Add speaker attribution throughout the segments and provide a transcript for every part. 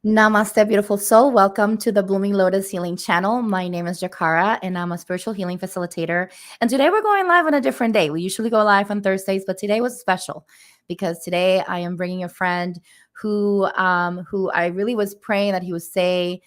Speaker 1: Namaste, beautiful soul. Welcome to the Blooming Lotus Healing channel. My name is Jikara, and I'm a spiritual healing facilitator. And today we're going live on a different day. We usually go live on Thursdays, but today was special because today I am bringing a friend who I really was praying that he would say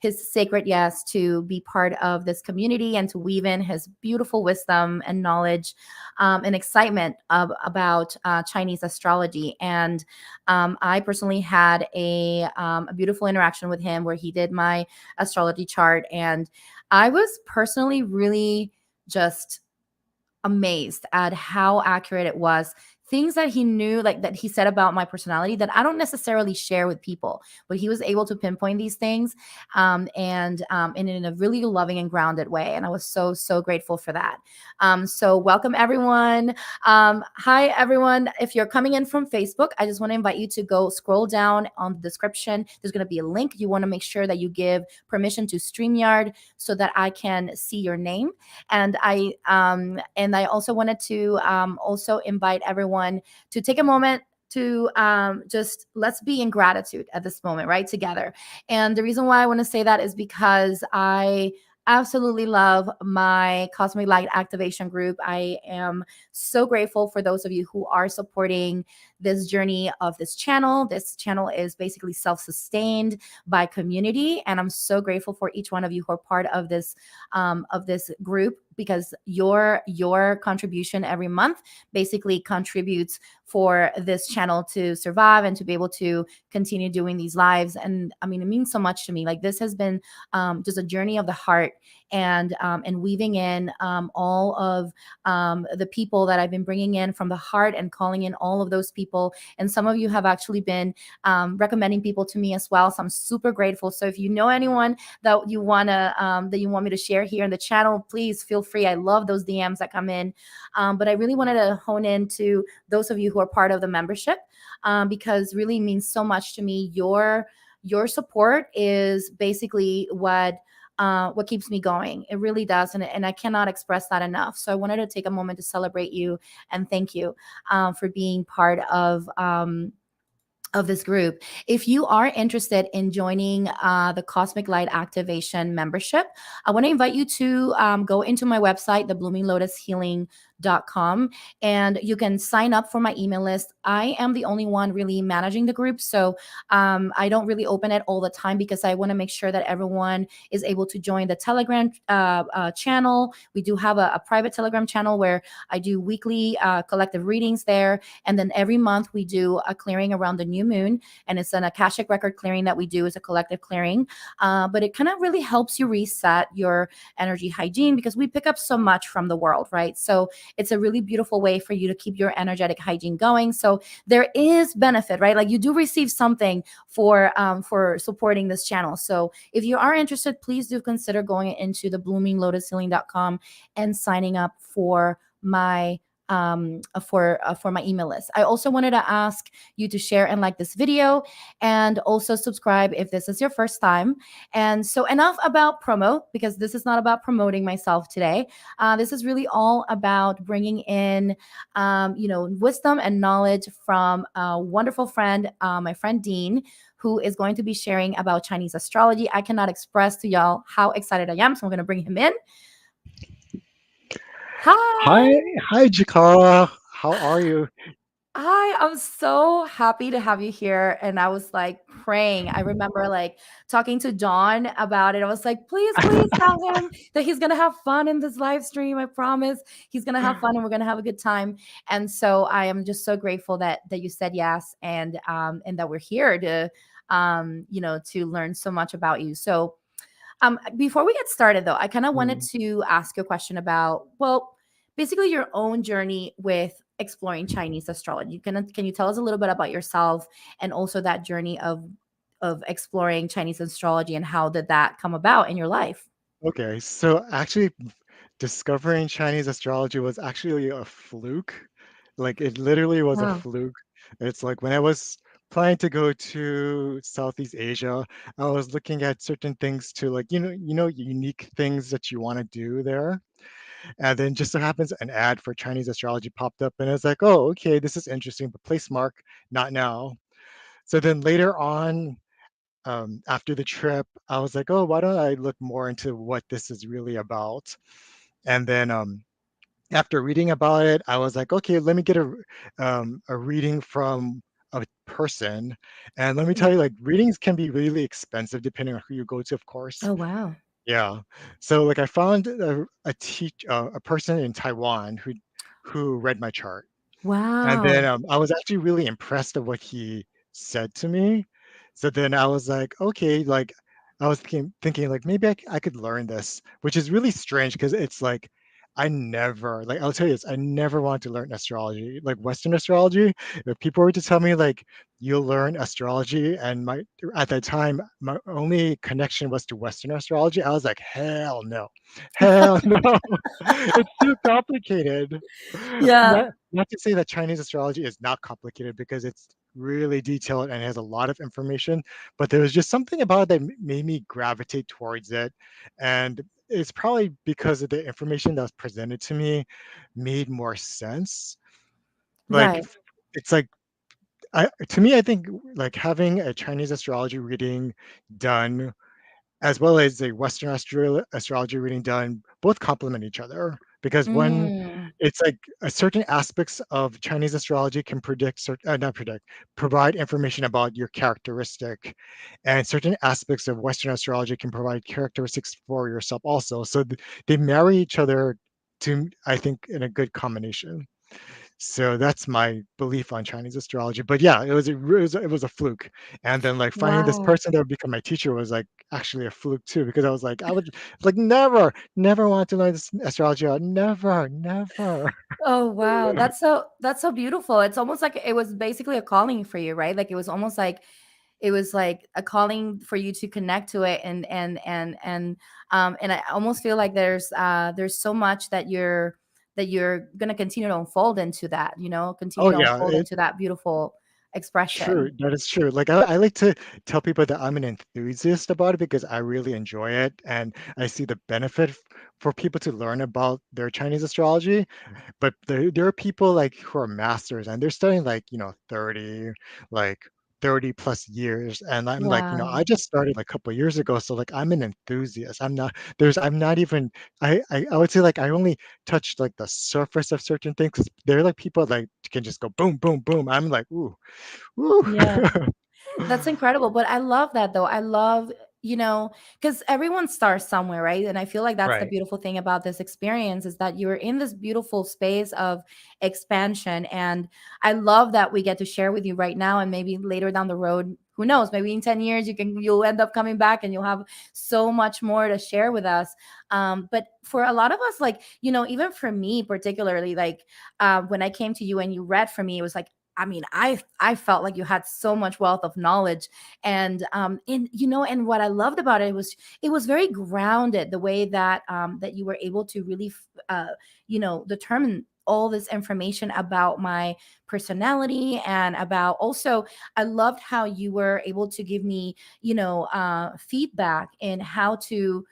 Speaker 1: his sacred yes to be part of this community and to weave in his beautiful wisdom and knowledge and excitement about Chinese astrology. And I personally had a beautiful interaction with him where he did my astrology chart. And I was personally really just amazed at how accurate it was. Things that he knew, like that he said about my personality that I don't necessarily share with people, but he was able to pinpoint these things and in a really loving and grounded way. And I was so grateful for that. So welcome everyone. Hi everyone. If you're coming in from Facebook, I just want to invite you to go scroll down on the description. There's going to be a link. You want to make sure that you give permission to StreamYard so that I can see your name. And I also wanted to also invite everyone to take a moment to just let's be in gratitude at this moment, right? Together. And the reason why I want to say that is because I absolutely love my Cosmic Light Activation group. I am so grateful for those of you who are supporting this journey of this channel. This channel is basically self-sustained by community, and I'm so grateful for each one of you who are part of this group, because your contribution every month basically contributes for this channel to survive and to be able to continue doing these lives. And I mean, it means so much to me. Like, this has been just a journey of the heart, and weaving in all of the people that I've been bringing in from the heart and calling in all of those people. And some of you have actually been recommending people to me as well. So I'm super grateful. So if you know anyone that you want me to share here in the channel, please feel free. I love those DMs that come in. But I really wanted to hone in to those of you who are part of the membership, because really means so much to me. Your support is basically what keeps me going. It really does. And I cannot express that enough. So I wanted to take a moment to celebrate you and thank you for being part of this group. If you are interested in joining the Cosmic Light Activation membership, I want to invite you to go into my website, thebloominglotushealing.com, and you can sign up for my email list. I am the only one really managing the group, so I don't really open it all the time because I want to make sure that everyone is able to join the Telegram channel. We do have a private Telegram channel where I do weekly collective readings there, and then every month we do a clearing around the new moon, and it's an Akashic record clearing that we do as a collective clearing. But it kind of really helps you reset your energy hygiene because we pick up so much from the world, right? So it's a really beautiful way for you to keep your energetic hygiene going. So there is benefit, right? Like, you do receive something for supporting this channel. So if you are interested, please do consider going into the bloominglotushealing.com and signing up for my for my email list. I also wanted to ask you to share and like this video, and also subscribe if this is your first time. And so, enough about promo, because this is not about promoting myself today. This is really all about bringing in wisdom and knowledge from a wonderful friend, my friend Dean, who is going to be sharing about Chinese astrology. I cannot express to y'all how excited I am, so I'm going to bring him in.
Speaker 2: Hi,
Speaker 1: Hi.
Speaker 2: hi, Jikara. How are you?
Speaker 1: Hi, I'm so happy to have you here. And I was like praying. I remember like talking to John about it. I was like, please tell him that he's gonna have fun in this live stream. I promise he's gonna have fun and we're gonna have a good time. And so I am just so grateful that you said yes, and that we're here to to learn so much about you. So before we get started, though, I kind of wanted
Speaker 2: Mm,
Speaker 1: to ask you a question about, well, basically your own journey with exploring Chinese astrology. Can you tell us a little bit about yourself and also that journey of exploring Chinese astrology, and how did that come about in your life?
Speaker 2: okay, so actually, discovering Chinese astrology was actually a fluke. Like, it literally was a
Speaker 1: Wow.
Speaker 2: fluke. It's like when I was planning to go to Southeast Asia, I was looking at certain things to, like, unique things that you want to do there. And then just so happens an ad for Chinese astrology popped up, and it's like, oh, okay, this is interesting, but place mark, not now. So then later on, after the trip, I was like, oh, why don't I look more into what this is really about? And then after reading about it, I was like, okay, let me get a reading from a person. And let me tell
Speaker 1: Mm.
Speaker 2: you, like readings can be really expensive depending on who you go to, of course.
Speaker 1: Oh, wow.
Speaker 2: Yeah. So like I found a person in Taiwan who read my chart. And then
Speaker 1: Wow.
Speaker 2: I was actually really impressed of what he said to me. So then I was like, okay, like I was thinking like maybe I could learn this, which is really strange because it's like I never, like I'll tell you this, I never wanted to learn astrology, like Western astrology. If people were to tell me like you'll learn astrology, and my at that time my only connection was to Western astrology, I was like, hell no, hell no, it's too complicated.
Speaker 1: Yeah.
Speaker 2: Not to say that Chinese astrology is not complicated because it's really detailed and has a lot of information, but there was just something about it that made me gravitate towards it. And it's probably because of the information that was presented to me made more sense. Like
Speaker 1: Right.
Speaker 2: it's like to me, I think like having a Chinese astrology reading done as well as a Western astrology reading done, both complement each other because one,
Speaker 1: Mm.
Speaker 2: it's like certain aspects of Chinese astrology can not predict, provide information about your characteristic, and certain aspects of Western astrology can provide characteristics for yourself also. So they marry each other to, I think, in a good combination. So that's my belief on Chinese astrology. But yeah, it was a fluke. And then like finding this
Speaker 1: Wow.
Speaker 2: person that would become my teacher was like actually a fluke too, because I was like, I would like never want to learn this astrology out. Never, never.
Speaker 1: Oh, wow. That's so beautiful. It's almost like it was basically a calling for you, right? Like it was almost like it was like a calling for you to connect to it, and I almost feel like there's so much that you're going to continue to unfold into that,
Speaker 2: Oh
Speaker 1: continue to
Speaker 2: yeah,
Speaker 1: unfold into that beautiful
Speaker 2: true.
Speaker 1: expression.
Speaker 2: That is true. Like I like to tell people that I'm an enthusiast about it because I really enjoy it and I see the benefit for people to learn about their Chinese astrology. But there are people like who are masters and they're studying like 30 plus years, and I'm like, I
Speaker 1: Wow.
Speaker 2: just started like a couple of years ago, so like I'm an enthusiast. I'm not even, I would say like I only touched like the surface of certain things 'cause they're like people like can just go boom boom boom. I'm like, ooh, ooh.
Speaker 1: Yeah. That's incredible. But I love that though. I love, because everyone starts somewhere, right? And I feel like that's the
Speaker 2: Right.
Speaker 1: beautiful thing about this experience is that you're in this beautiful space of expansion. And I love that we get to share with you right now. And maybe later down the road, who knows, maybe in 10 years, you'll end up coming back and you'll have so much more to share with us. But for a lot of us, like, even for me particularly, like when I came to you and you read for me, it was like, I mean, I felt like you had so much wealth of knowledge, and what I loved about it was very grounded, the way that you were able to really determine all this information about my personality, and about also, I loved how you were able to give me feedback in how to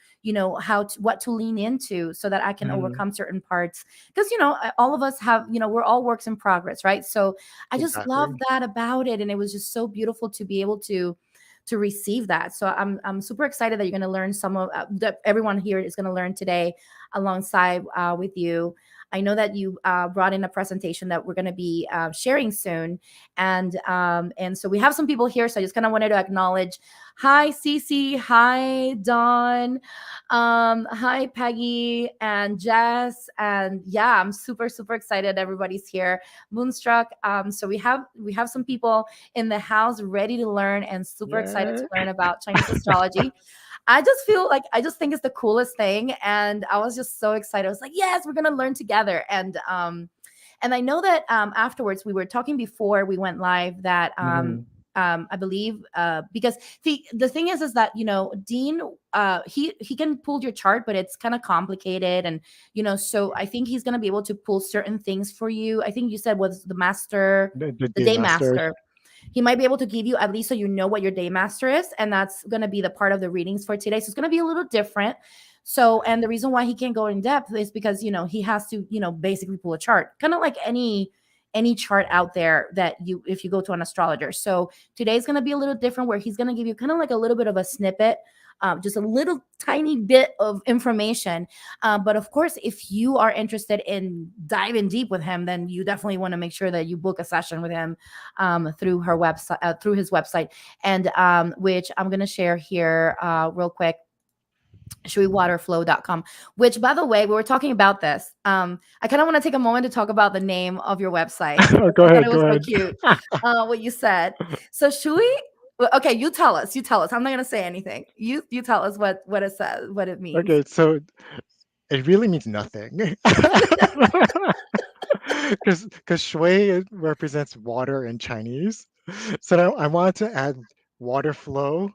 Speaker 1: what to lean into so that I can
Speaker 2: Mhm.
Speaker 1: overcome certain parts, because all of us have, we're all works in progress, right? So I just love
Speaker 2: Exactly.
Speaker 1: that about it, and it was just so beautiful to be able to receive that. So I'm super excited that you're going to learn some of that everyone here is going to learn today alongside with you. I know that you brought in a presentation that we're going to be sharing soon, and so we have some people here. So I just kind of wanted to acknowledge. Hi, Cece. Hi, Dawn. Hi, Peggy and Jess. And yeah, I'm super super excited. Everybody's here. Moonstruck. So we have some people in the house ready to learn and super excited to
Speaker 2: Yeah.
Speaker 1: learn about Chinese astrology. I just feel like I just think it's the coolest thing, and I was just so excited. I was like, yes, we're gonna learn together. And I know that afterwards we were talking before we went live that
Speaker 2: Mhm.
Speaker 1: I believe because the thing is that Dean he can pull your chart, but it's kind of complicated, and so I think he's gonna be able to pull certain things for you. I think you said was
Speaker 2: The
Speaker 1: the
Speaker 2: day
Speaker 1: day
Speaker 2: master.
Speaker 1: master. He might be able to give you at least so you know what your day master is, and that's going to be the part of the readings for today. So it's going to be a little different. So, and the reason why he can't go in depth is because he has to basically pull a chart, kind of like any chart out there that if you go to an astrologer. So today's going to be a little different, where he's going to give you kind of like a little bit of a snippet, just a little tiny bit of information. But of course, if you are interested in diving deep with him, then you definitely want to make sure that you book a session with him through her website, through his website, and which I'm going to share here real quick. shuiwaterflow.com, which, by the way, we were talking about this. I kind of want to take a moment to talk about the name of your website.
Speaker 2: Oh, go
Speaker 1: I thought
Speaker 2: ahead,
Speaker 1: it
Speaker 2: go
Speaker 1: was so
Speaker 2: ahead.
Speaker 1: cute what you said. So Shui, okay, you tell us. You tell us. I'm not gonna say anything. You tell us what it says, what it means.
Speaker 2: Okay, so it really means nothing. Because shui represents water in Chinese. So I wanted to add water flow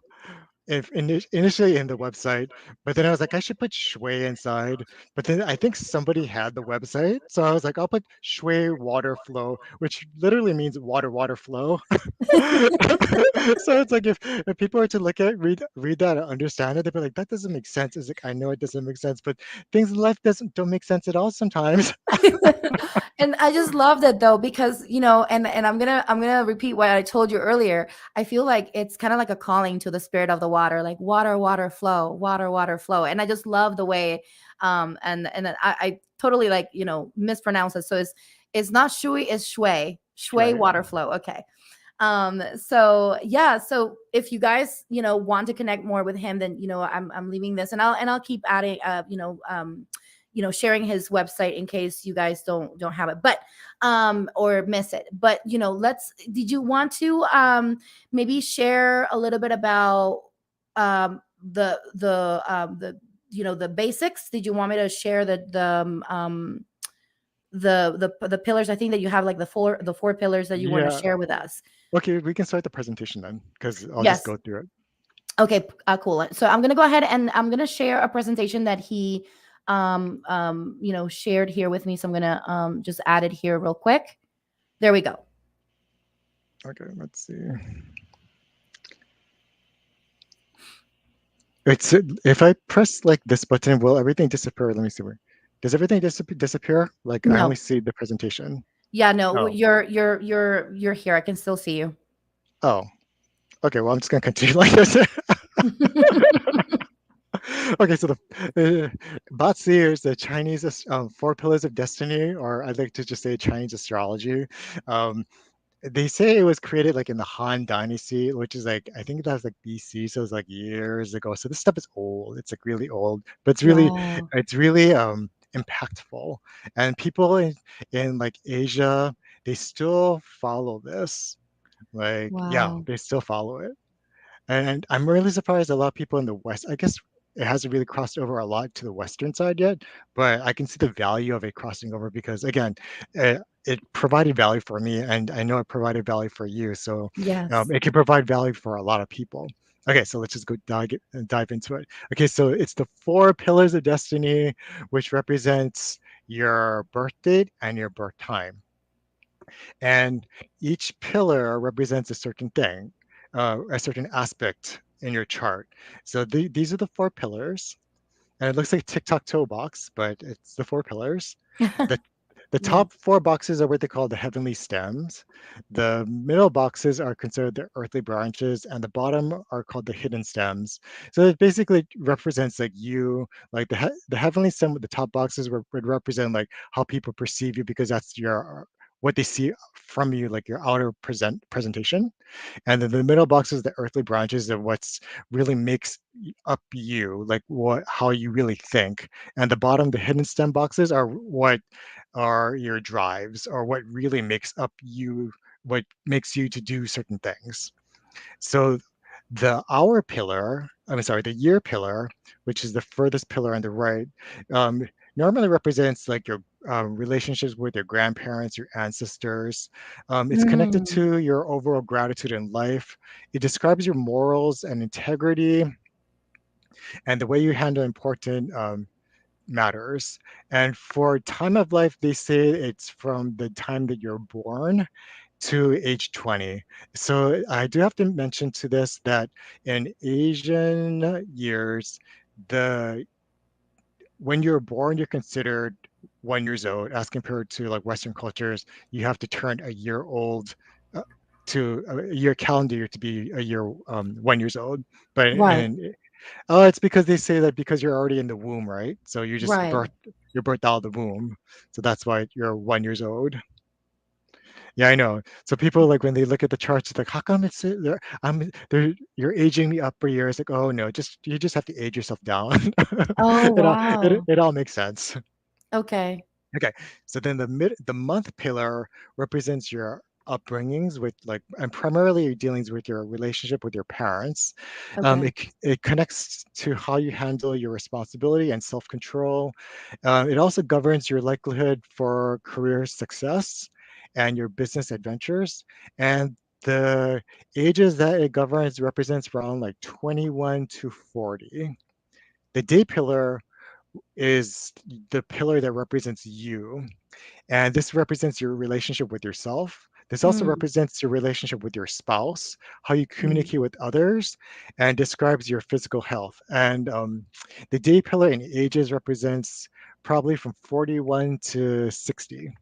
Speaker 2: initially in the website, but then I was like, I should put shui inside. But then I think somebody had the website, so I was like, I'll put shui water flow, which literally means water flow. So it's like if people were to read that and understand it, they'd be like, that doesn't make sense. It's like, I know it doesn't make sense, but things in life don't make sense at all sometimes.
Speaker 1: And I just love that though, because and I'm gonna repeat what I told you earlier. I feel like it's kind of like a calling to the spirit of the water, like water flow, water flow. And I just love the way and then I totally like mispronounce it. So it's not shui, it's shui
Speaker 2: Shui.
Speaker 1: water flow. Okay. So yeah, so if you guys want to connect more with him, then I'm leaving this, and I'll keep adding sharing his website in case you guys don't have it, but or miss it. But did you want to maybe share a little bit about the basics? Did you want me to share the pillars? I think that you have like the four pillars that you want to
Speaker 2: Yeah.
Speaker 1: share with us.
Speaker 2: Okay, we can start the presentation then, because I'll just
Speaker 1: Yes.
Speaker 2: go through it.
Speaker 1: Okay, cool. So I'm gonna go ahead and I'm gonna share a presentation that he shared here with me. So I'm gonna just add it here real quick. There we go.
Speaker 2: Okay, let's see. It's if I press like this button, will everything disappear? Let me see where. Does everything disappear? Like I only
Speaker 1: No.
Speaker 2: see the presentation.
Speaker 1: Yeah, no,
Speaker 2: Oh,
Speaker 1: you're here. I can still see you.
Speaker 2: oh. Okay, well I'm just gonna continue like this. Okay, so the Batsi is the Chinese four pillars of destiny, or I'd like to just say Chinese astrology. Um, they say it was created like in the Han Dynasty, which is like I think that was like BC, so it's like years ago. So this stuff is old. It's like really old, but
Speaker 1: Wow.
Speaker 2: it's really impactful. And people in like Asia, they still follow this. Like yeah,
Speaker 1: Wow.
Speaker 2: they still follow it. And I'm really surprised a lot of people in the West, I guess it hasn't really crossed over a lot to the Western side yet, but I can see the value of it crossing over because, again, it provided value for me, and I know it provided value for you. So
Speaker 1: Yes.
Speaker 2: it can provide value for a lot of people. Okay, so let's just go dive into it. Okay, so it's the four pillars of destiny, which represents your birth date and your birth time. And each pillar represents a certain thing, a certain aspect in your chart. So these are the four pillars, and it looks like a tic-tac-toe box, but it's the four pillars. The the
Speaker 1: Yes.
Speaker 2: top four boxes are what they call the heavenly stems. The middle boxes are considered the earthly branches, and the bottom are called the hidden stems. So it basically represents like you, like the heavenly stem with the top boxes would represent like how people perceive you because that's your what they see from you, like your outer presentation. And then the middle box is the earthly branches of what's really makes up you, like what how you really think. And the bottom, the hidden stem boxes are what are your drives or what really makes up you, what makes you to do certain things. So the hour pillar, I'm sorry, the year pillar, which is the furthest pillar on the right, um, normally represents like your relationships with your grandparents, your ancestors. It's connected
Speaker 1: Mm.
Speaker 2: to your overall gratitude in life. It describes your morals and integrity and the way you handle important matters. And for time of life, they say it's from the time that you're born to age 20. So I do have to mention to this that in Asian years, the when you're born, you're considered 1 years old, as compared to like Western cultures, you have to turn a year old uh, to a year calendar year to be a year 1 years old. But
Speaker 1: Right.
Speaker 2: and oh, it's because they say that because you're already in the womb, right? So
Speaker 1: Right.
Speaker 2: you're birthed out of the womb, so that's why you're 1 years old. Yeah, I know. So people like when they look at the charts, it's like, how come you're aging me up for years? Like, oh no, just you just have to age yourself down.
Speaker 1: Oh,
Speaker 2: It
Speaker 1: wow.
Speaker 2: it all makes sense.
Speaker 1: Okay.
Speaker 2: Okay, so then the month pillar represents your upbringings with like, and primarily your dealings with your relationship with your parents.
Speaker 1: Okay.
Speaker 2: It connects to how you handle your responsibility and self-control. It also governs your likelihood for career success and your business adventures. And the ages that it governs represents around like 21 to 40. The day pillar is the pillar that represents you. And this represents your relationship with yourself. This also
Speaker 1: Mm,
Speaker 2: represents your relationship with your spouse, how you
Speaker 1: mm.
Speaker 2: communicate with others, and describes your physical health. And the day pillar in ages represents probably from 41 to 60.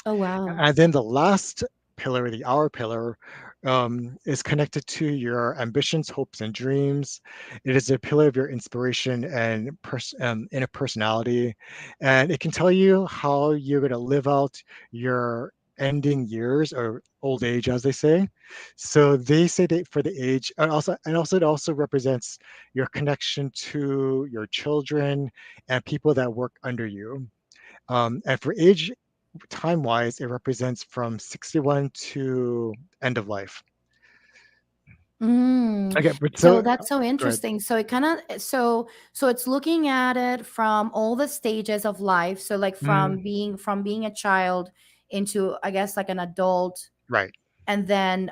Speaker 1: Oh, wow.
Speaker 2: And then the last pillar, the hour pillar, is connected to your ambitions, hopes, and dreams. It is a pillar of your inspiration and inner personality. And it can tell you how you're going to live out your ending years or old age, as they say. So they say that for the age, and also it also represents your connection to your children and people that work under you. And for age time wise, it represents from 61 to end of life.
Speaker 1: Mm.
Speaker 2: Okay, but
Speaker 1: So
Speaker 2: so
Speaker 1: that's so
Speaker 2: go ahead.
Speaker 1: interesting. So it kind of so it's looking at it from all the stages of life. So like
Speaker 2: Mhm.
Speaker 1: from being a child into, I guess, like an adult,
Speaker 2: Right.
Speaker 1: and then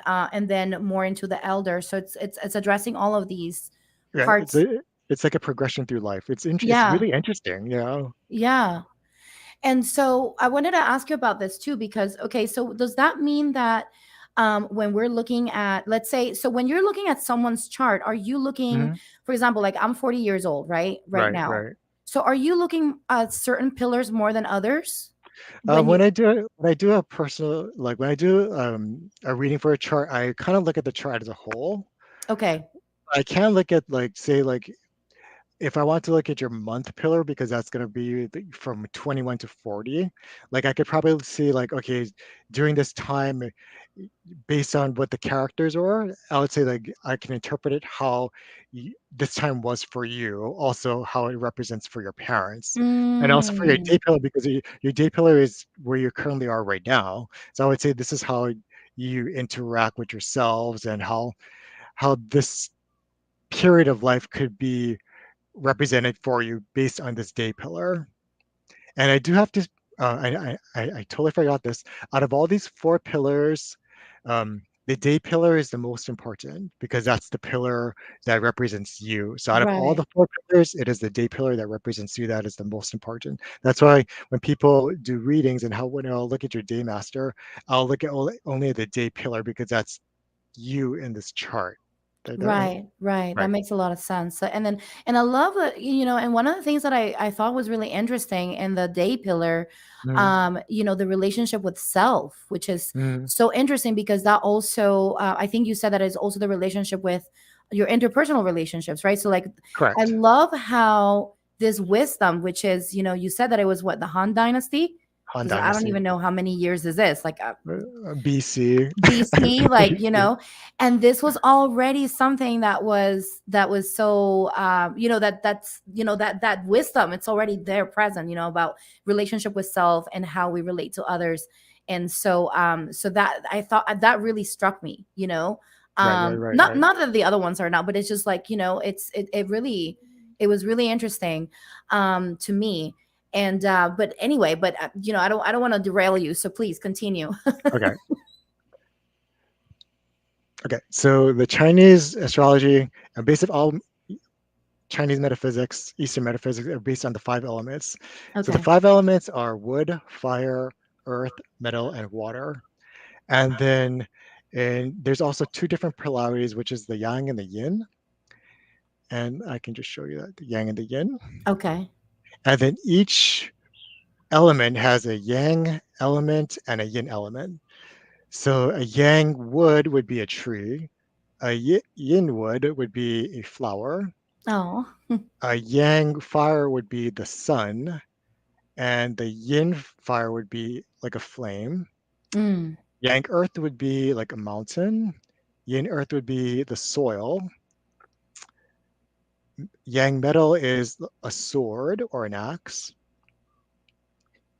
Speaker 1: more into the elder. So it's addressing all of these
Speaker 2: Yeah,
Speaker 1: parts.
Speaker 2: it's like a progression through life. It's
Speaker 1: Yeah.
Speaker 2: really interesting. Yeah.
Speaker 1: Yeah. And so I wanted to ask you about this too, because, okay, so does that mean that when we're looking at, let's say, so when you're looking at someone's chart, are you looking,
Speaker 2: Mhm.
Speaker 1: for example, like I'm 40 years old, right? Right
Speaker 2: Right.
Speaker 1: now.
Speaker 2: Right.
Speaker 1: So are you looking at certain pillars more than others? When you,
Speaker 2: When I do a personal, like when I do a reading for a chart, I kind of look at the chart as a whole.
Speaker 1: okay.
Speaker 2: I can look at like say like if I want to look at your month pillar, because that's going to be from 21 to 40, like I could probably see like, okay, during this time, based on what the characters are, I would say like I can interpret it how this time was for you, also how it represents for your parents, and also for your day
Speaker 1: Mm,
Speaker 2: pillar, because your day pillar is where you currently are right now. So I would say this is how you interact with yourselves and how this period of life could be represented for you based on this day pillar. And I do have to, I totally forgot this. Out of all these four pillars, the day pillar is the most important because that's the pillar that represents you. So out of all
Speaker 1: right.
Speaker 2: the four pillars, it is the day pillar that represents you that is the most important. That's why when people do readings and how when I'll look at your day master, I'll look at only the day pillar because that's you in this chart.
Speaker 1: Right, right. That
Speaker 2: Right.
Speaker 1: makes a lot of sense. So, and I love that, and one of the things that I thought was really interesting in the day pillar,
Speaker 2: Mm,
Speaker 1: the relationship with self, which is
Speaker 2: mm,
Speaker 1: so interesting because that also, I think you said that is also the relationship with your interpersonal relationships, right? So, like, I
Speaker 2: correct.
Speaker 1: love how this wisdom, which is, you said that it was what, the Han Dynasty?
Speaker 2: Han
Speaker 1: Because I don't
Speaker 2: Dynasty.
Speaker 1: even know how many years is this. Like,
Speaker 2: BC.
Speaker 1: BC, like,
Speaker 2: BC.
Speaker 1: and this was already something that was so that wisdom, it's already there present, about relationship with self and how we relate to others. And so that I thought that really struck me,
Speaker 2: Right, right, right,
Speaker 1: not
Speaker 2: right.
Speaker 1: not that the other ones are not, but it's just like, it was really interesting to me. And but anyway, but I don't want to derail you, so please continue.
Speaker 2: Okay, okay. So the Chinese astrology and based on all Chinese metaphysics, Eastern metaphysics are based on the five elements. So the
Speaker 1: Okay.
Speaker 2: five elements are wood, fire, earth, metal, and water. And then and there's also two different polarities, which is the yang and the yin. And I can just show you that the yang and the yin.
Speaker 1: Okay.
Speaker 2: And then each element has a yang element and a yin element. So a yang wood would be a tree, a yin wood would be a flower,
Speaker 1: Oh.
Speaker 2: a yang fire would be the sun, and the yin fire would be like a flame.
Speaker 1: Mm.
Speaker 2: Yang earth would be like a mountain. Yin earth would be the soil. Yang metal is a sword or an axe.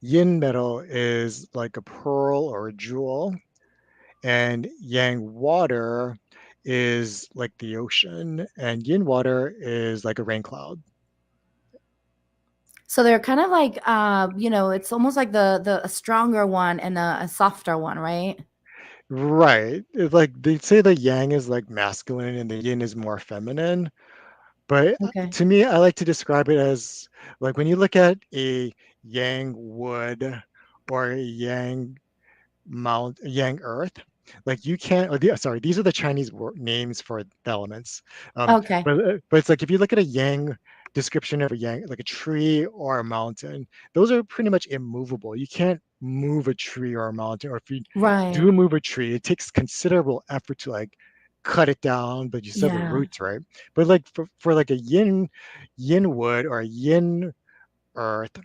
Speaker 2: Yin metal is like a pearl or a jewel. And yang water is like the ocean. And yin water is like a rain cloud.
Speaker 1: So they're kind of like, it's almost like the a stronger one and a softer one, right?
Speaker 2: Right. It's like they say the yang is like masculine and the yin is more feminine. But
Speaker 1: Okay.
Speaker 2: to me, I like to describe it as like when you look at a yang wood or a yang yang earth, like you can't, sorry, these are the Chinese names for the elements.
Speaker 1: Okay.
Speaker 2: But it's like if you look at a yang description of a yang, like a tree or a mountain, those are pretty much immovable. You can't move a tree or a mountain, or if you
Speaker 1: Right.
Speaker 2: do move a tree, it takes considerable effort to like cut it down, but you still have the
Speaker 1: Yeah.
Speaker 2: roots, right? But like for like a yin wood or a yin earth,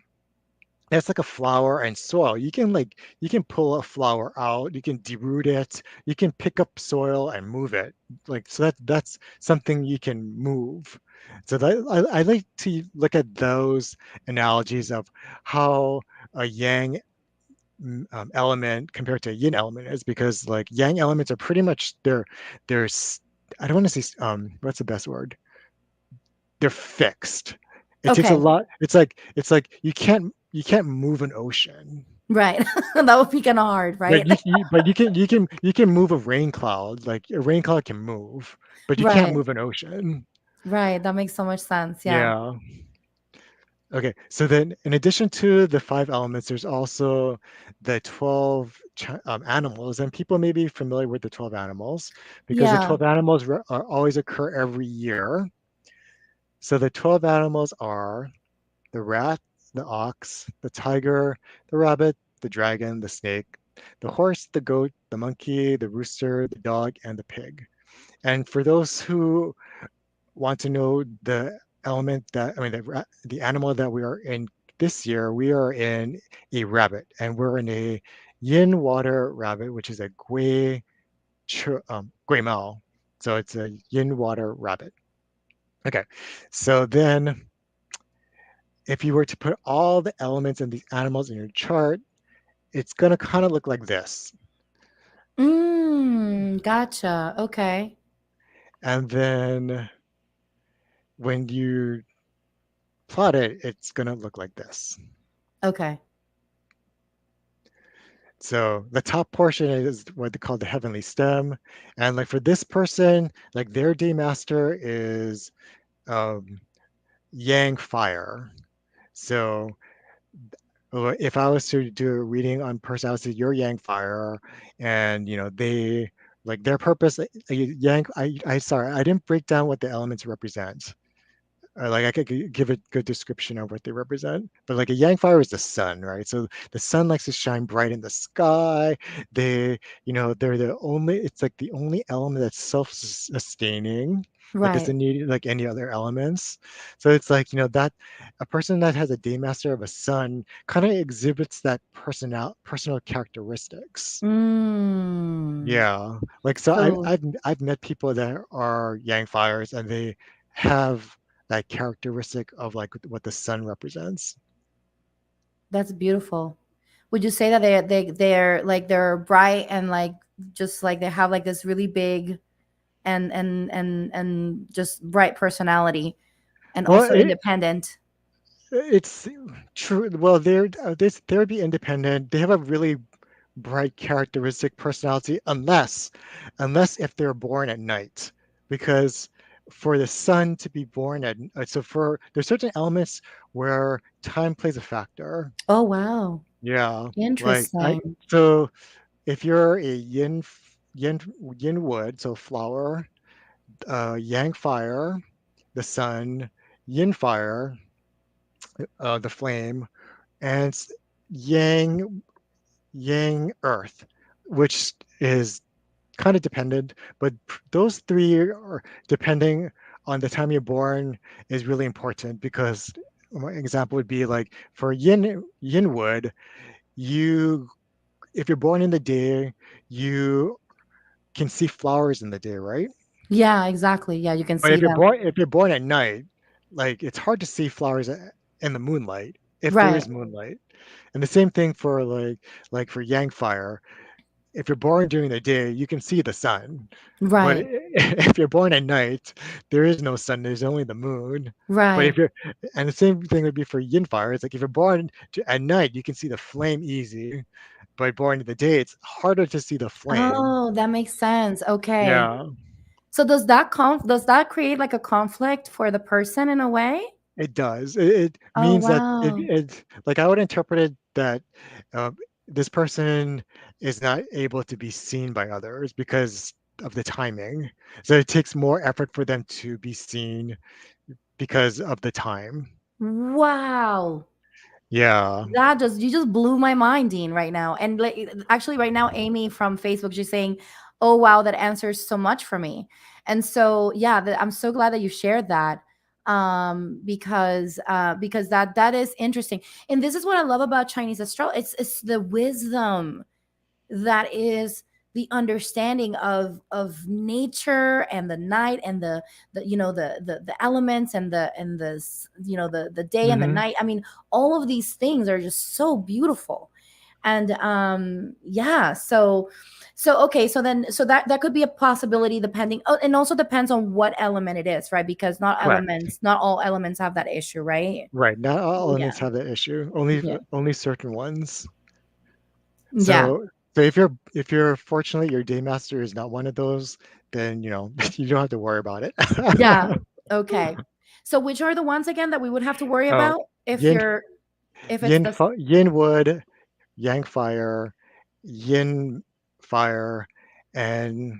Speaker 2: that's like a flower and soil. You can pull a flower out, you can deroot it, you can pick up soil and move it. Like so that's something you can move. So I like to look at those analogies of how a yang element compared to a yin element is, because like yang elements are pretty much they're I don't want to say what's the best word? They're fixed. It takes a
Speaker 1: Okay.
Speaker 2: lot. It's like you can't move an ocean,
Speaker 1: Right. That would be kind of hard,
Speaker 2: but
Speaker 1: right?
Speaker 2: you can move a rain cloud. Like a rain cloud can move, but you can't
Speaker 1: Right.
Speaker 2: move an ocean.
Speaker 1: Right. That makes so much sense. Yeah.
Speaker 2: Yeah. Okay. So then, in addition to the five elements, there's also the 12 animals, and people may be familiar with the 12 animals because the
Speaker 1: Yeah.
Speaker 2: 12 animals are always occur every year. So the 12 animals are the rat, the ox, the tiger, the rabbit, the dragon, the snake, the horse, the goat, the monkey, the rooster, the dog, and the pig. And for those who want to know the element that, I mean, the animal that we are in this year, we are in a rabbit, and we're in a yin water rabbit, which is a gui mao. So it's a yin water rabbit. Okay, so then if you were to put all the elements and these animals in your chart, it's going to kind of look like this.
Speaker 1: Gotcha. Okay.
Speaker 2: And then when you plot it, it's going to look like this.
Speaker 1: Okay.
Speaker 2: So the top portion is what they call the heavenly stem. And like for this person, like their day master is um, yang fire. So if I was to do a reading on personality, you're yang fire, and you know they like their purpose. Yang, I sorry, I didn't break down what the elements represent. Like I could give a good description of what they represent, but like a yang fire is the sun, right? So the sun likes to shine bright in the sky. They, you know, they're the only. It's like the only element that's self-sustaining. Like
Speaker 1: Right.
Speaker 2: doesn't need like any other elements. So it's like, you know, that a person that has a day master of a sun kind of exhibits that personal characteristics.
Speaker 1: Mm.
Speaker 2: Yeah, like so
Speaker 1: So
Speaker 2: I've met people that are yang fires and they have that characteristic of like what the sun represents.
Speaker 1: that's beautiful. Would you say that they're like they're bright and like just like they have like this really big and just bright personality and
Speaker 2: Well,
Speaker 1: also independent?
Speaker 2: it's true. Well, they'd be independent. They have a really bright characteristic personality unless if they're born at night, because for the sun to be born at so for there's certain elements where time plays a factor.
Speaker 1: Oh wow.
Speaker 2: Yeah, like I
Speaker 1: Interesting.
Speaker 2: so if you're a yin yin wood, so flower, yang fire, the sun, yin fire, the flame, and yang yang earth, which is kind of dependent, but those three are depending on the time you're born is really important because my example would be like for yin wood, you if you're born in the day, you can see flowers in the day, right?
Speaker 1: Yeah, exactly. Yeah, you can
Speaker 2: But
Speaker 1: see them.
Speaker 2: if you're born at night, like it's hard to see flowers in the moonlight if there
Speaker 1: Right.
Speaker 2: is moonlight. And the same thing for like for yang fire. If you're born during the day, you can see the sun. But
Speaker 1: Right.
Speaker 2: if you're born at night, there is no sun. There's only the moon. But if
Speaker 1: Right.
Speaker 2: you're, and the same thing would be for yin fire. It's like if you're born at night, you can see the flame easy. But born in the day, it's harder to see the flame.
Speaker 1: Oh, that makes sense. Okay.
Speaker 2: Yeah,
Speaker 1: So does that create like a conflict for the person in a way?
Speaker 2: it does. It
Speaker 1: Oh,
Speaker 2: means that
Speaker 1: wow.
Speaker 2: it like I would interpret it that uh, this person is not able to be seen by others because of the timing. So it takes more effort for them to be seen because of the time.
Speaker 1: Wow.
Speaker 2: Yeah.
Speaker 1: That just you just blew my mind, Dean, right now. And like actually right now, Amy from Facebook, she's saying, "Oh wow, that answers so much for me." And so yeah, I'm so glad that you shared that because that is interesting. And this is what I love about Chinese astrology. It's the wisdom that is the understanding of nature and the night and the you know the elements and the day and the
Speaker 2: Hmm.
Speaker 1: night. I mean, all of these things are just so beautiful. And yeah, so okay, so then so that could be a possibility depending, oh, and also depends on what element it is, right? Because
Speaker 2: Correct.
Speaker 1: not all elements have that issue, right?
Speaker 2: Right. Not all
Speaker 1: Yeah.
Speaker 2: elements have that issue.
Speaker 1: Yeah.
Speaker 2: Only certain ones.
Speaker 1: Yeah.
Speaker 2: So if you're fortunate your day master is not one of those, then you know you don't have to worry about it.
Speaker 1: Yeah. Okay. So which are the ones again that we would have to worry
Speaker 2: Oh,
Speaker 1: about if
Speaker 2: yin
Speaker 1: you're if it's the
Speaker 2: yin wood, yang fire, yin fire, and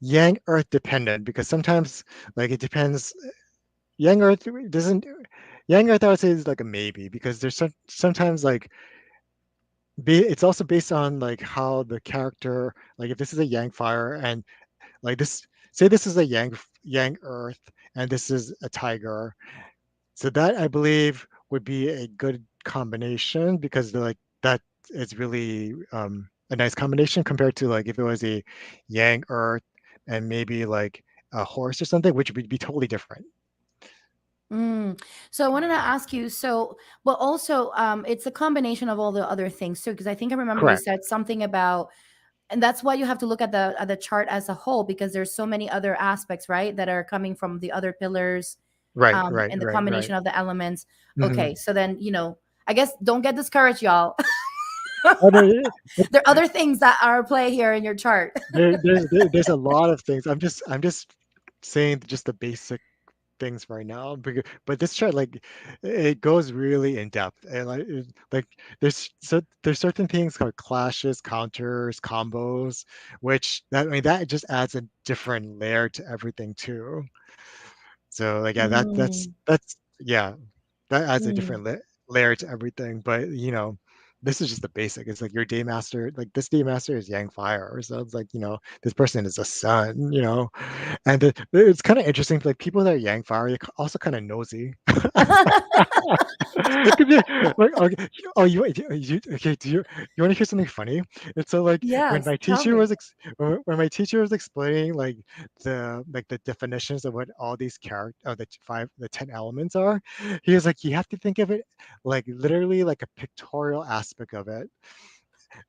Speaker 2: yang earth dependent because sometimes like it depends. Yang earth doesn't. Yang earth I would say is like a maybe because there's sometimes like it's also based on like how the character like if this is a yang fire and like this say this is a yang earth and this is a tiger, so that I believe would be a good combination because like that is really a nice combination compared to like if it was a yang earth and maybe like a horse or something, which would be totally different.
Speaker 1: Mm. So I wanted to ask you, so but also it's a combination of all the other things too, because I think I remember you
Speaker 2: Correct.
Speaker 1: said something about, and that's why you have to look at the chart as a whole, because there's so many other aspects, right, that are coming from the other pillars,
Speaker 2: Right, right,
Speaker 1: and the
Speaker 2: right, right.
Speaker 1: combination of the elements.
Speaker 2: Hmm.
Speaker 1: Okay, so then I guess don't get discouraged, y'all.
Speaker 2: Oh, no,
Speaker 1: There are other things that are at play here in your chart.
Speaker 2: there's a lot of things. I'm just saying just the basic things right now but this chart like it goes really in depth and like there's certain things called clashes, counters, combos, which that I mean that just adds a different layer to everything too. So like yeah,
Speaker 1: Mm,
Speaker 2: that's yeah, that adds a
Speaker 1: mm.
Speaker 2: different layer to everything. But you know, this is just the basic. It's like your day master, like this day master is yang fire. So it's like, you know, this person is a sun, you know. And it's kind of interesting, like people that are yang fire, they're also kind of nosy. 'Cause like, okay, oh, okay? You want to hear something funny? It's so like
Speaker 1: Yes, tell me.
Speaker 2: when my teacher was explaining like the definitions of what all these the 10 elements are, he was like, you have to think of it like literally like a pictorial aspect of it.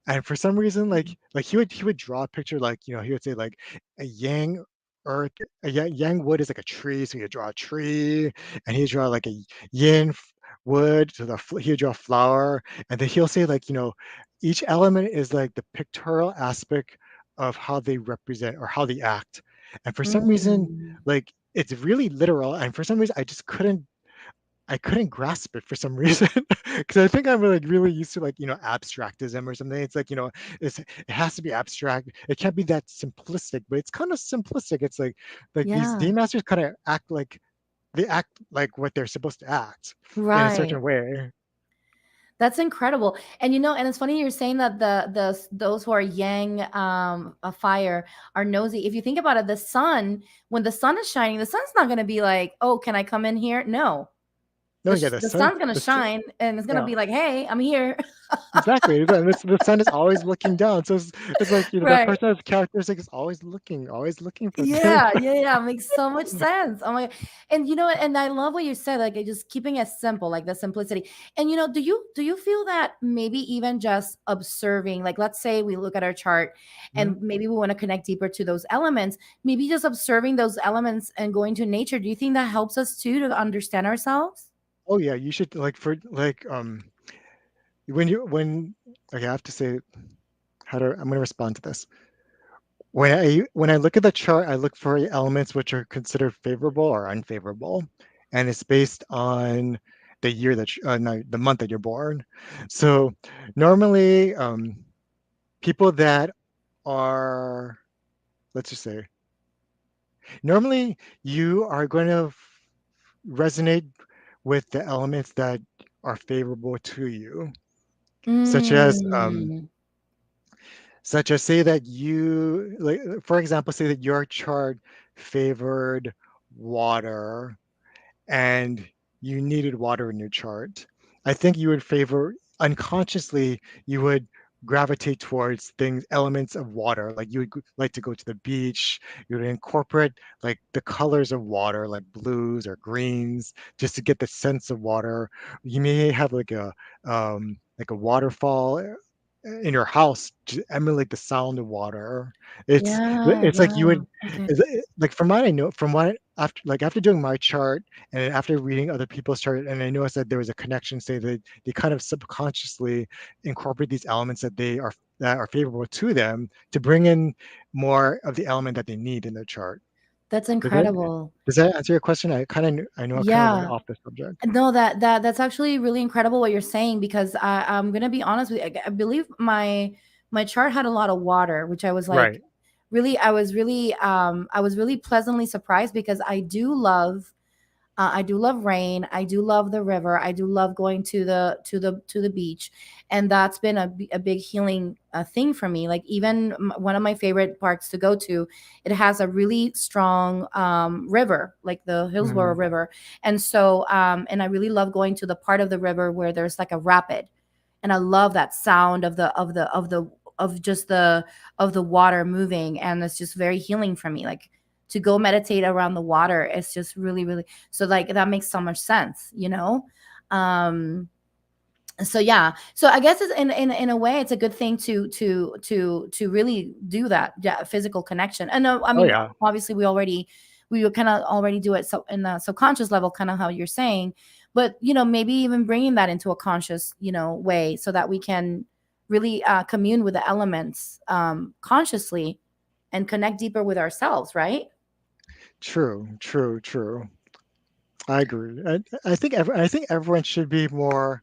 Speaker 2: And for some reason, like he would draw a picture like, you know, he would say like a yang earth, yang wood is like a tree, so he'd draw a tree, and he'd draw like a yin wood, so he would draw a flower, and then he'll say like, you know, each element is like the pictorial aspect of how they represent or how they act. And for some reason,
Speaker 1: Mm.
Speaker 2: like it's really literal, and for some reason I couldn't grasp it for some reason because I think I'm like really used to like, you know, abstractism or something. It's like, you know, it has to be abstract. It can't be that simplistic, but it's kind of simplistic. It's like these
Speaker 1: Yeah,
Speaker 2: day masters kind of act like they act like what they're supposed to act in a
Speaker 1: right.
Speaker 2: certain way.
Speaker 1: That's incredible. And and it's funny you're saying that those who are yang a fire are nosy. If you think about it, the sun, when the sun is shining, the sun's not going to be like, "Oh, can I come in here?" No.
Speaker 2: No, yeah,
Speaker 1: The sun's going to
Speaker 2: the sun,
Speaker 1: shine and it's going to
Speaker 2: yeah.
Speaker 1: be like, "Hey, I'm here."
Speaker 2: Exactly. The sun is always looking down. So it's like, that
Speaker 1: Right.
Speaker 2: person has characteristics is always looking for things.
Speaker 1: Yeah, yeah, yeah. Makes so much sense. Oh my, and and I love what you said, like just keeping it simple, like the simplicity. And do you feel that maybe even just observing, like let's say we look at our chart
Speaker 2: Mhm.
Speaker 1: and maybe we want to connect deeper to those elements, maybe just observing those elements and going to nature. Do you think that helps us too to understand ourselves?
Speaker 2: Oh yeah, you should like for like when okay, I have to say I'm gonna respond to this. When I look at the chart, I look for elements which are considered favorable or unfavorable, and it's based on the year that no, the month that you're born. So normally, people that are, let's just say, normally you are going to resonate with the elements that are favorable to you, such as
Speaker 1: Mm.
Speaker 2: say that you like, for example, say that your chart favored water and you needed water in your chart. I think you would favor, unconsciously, you would gravitate towards elements of water. Like you would like to go to the beach, you would incorporate like the colors of water, like blues or greens, just to get the sense of water. You may have like a waterfall in your house to emulate the sound of water.
Speaker 1: Yeah,
Speaker 2: It's like you
Speaker 1: yeah.
Speaker 2: would,
Speaker 1: Okay.
Speaker 2: like from what I know, from what after doing my chart and after reading other people's chart, and I noticed that there was a connection, say that they kind of subconsciously incorporate these elements that are favorable to them to bring in more of the element that they need in their chart.
Speaker 1: That's
Speaker 2: Does that
Speaker 1: incredible.
Speaker 2: answer your question? I know I kind of went
Speaker 1: Yeah.
Speaker 2: off the subject.
Speaker 1: No, that's actually really incredible what you're saying, because I'm gonna be honest with you. I believe my chart had a lot of water, which I was like,
Speaker 2: Right.
Speaker 1: really, I was really pleasantly surprised, because I do love rain. I do love the river. I do love going to the beach, and that's been a big healing thing for me. Like even one of my favorite parks to go to, it has a really strong river, like the Hillsborough
Speaker 2: Mhm.
Speaker 1: River, and and I really love going to the part of the river where there's like a rapid, and I love that sound of just the water moving, and it's just very healing for me. Like to go meditate around the water, it's just really, really, so like that makes so much sense. Um so yeah, so I guess it's in a way it's a good thing to really do that, yeah, physical connection. And I
Speaker 2: Oh
Speaker 1: mean,
Speaker 2: yeah.
Speaker 1: obviously we kind of already do it so in the subconscious level, kind of how you're saying, but maybe even bringing that into a conscious way, so that we can really commune with the elements consciously and connect deeper with ourselves, right?
Speaker 2: True. True. True. I agree. I think everyone should be more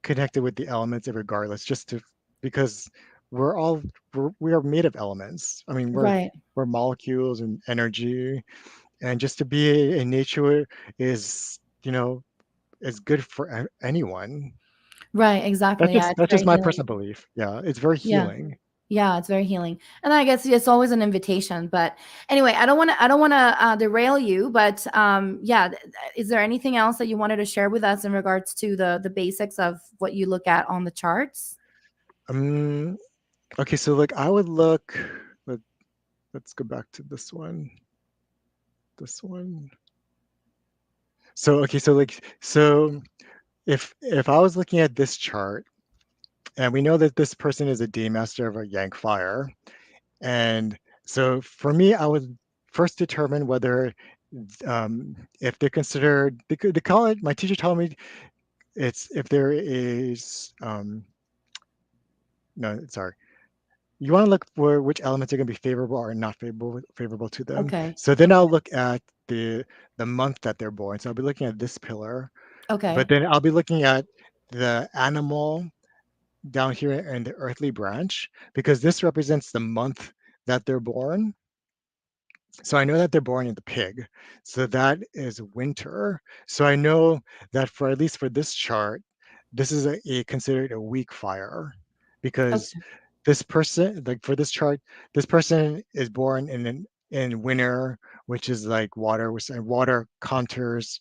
Speaker 2: connected with the elements regardless, just to because we're all we are made of elements. I mean,
Speaker 1: Right.
Speaker 2: we're molecules and energy, and just to be in nature is is good for anyone.
Speaker 1: Right, exactly. Yeah, it's
Speaker 2: That's just
Speaker 1: very
Speaker 2: my
Speaker 1: healing.
Speaker 2: personal belief. Yeah, it's very
Speaker 1: Yeah.
Speaker 2: healing.
Speaker 1: Yeah, it's very healing. And I guess it's always an invitation. But anyway, I don't want to derail you, but yeah, is there anything else that you wanted to share with us in regards to the basics of what you look at on the charts?
Speaker 2: Um. Okay, so like I would look. Let, let's go back to this one. This one. So okay, so if I was looking at this chart, and we know that this person is a D master of a Yank fire, and so for me, I would first determine whether if they're considered they call it. My teacher told me it's if there is no, sorry. You want to look for which elements are going to be favorable or not favorable to them.
Speaker 1: Okay.
Speaker 2: So then I'll
Speaker 1: Okay.
Speaker 2: look at the month that they're born. So I'll be looking at this pillar, but
Speaker 1: Okay.
Speaker 2: then I'll be looking at the animal down here in the earthly branch, because this represents the month that they're born. So I know that they're born in the pig. So that is winter. So I know that for at least for this chart, this is a considered a weak fire, because
Speaker 1: Okay.
Speaker 2: this person, like for this chart, this person is born in winter, which is like water, which, and water counters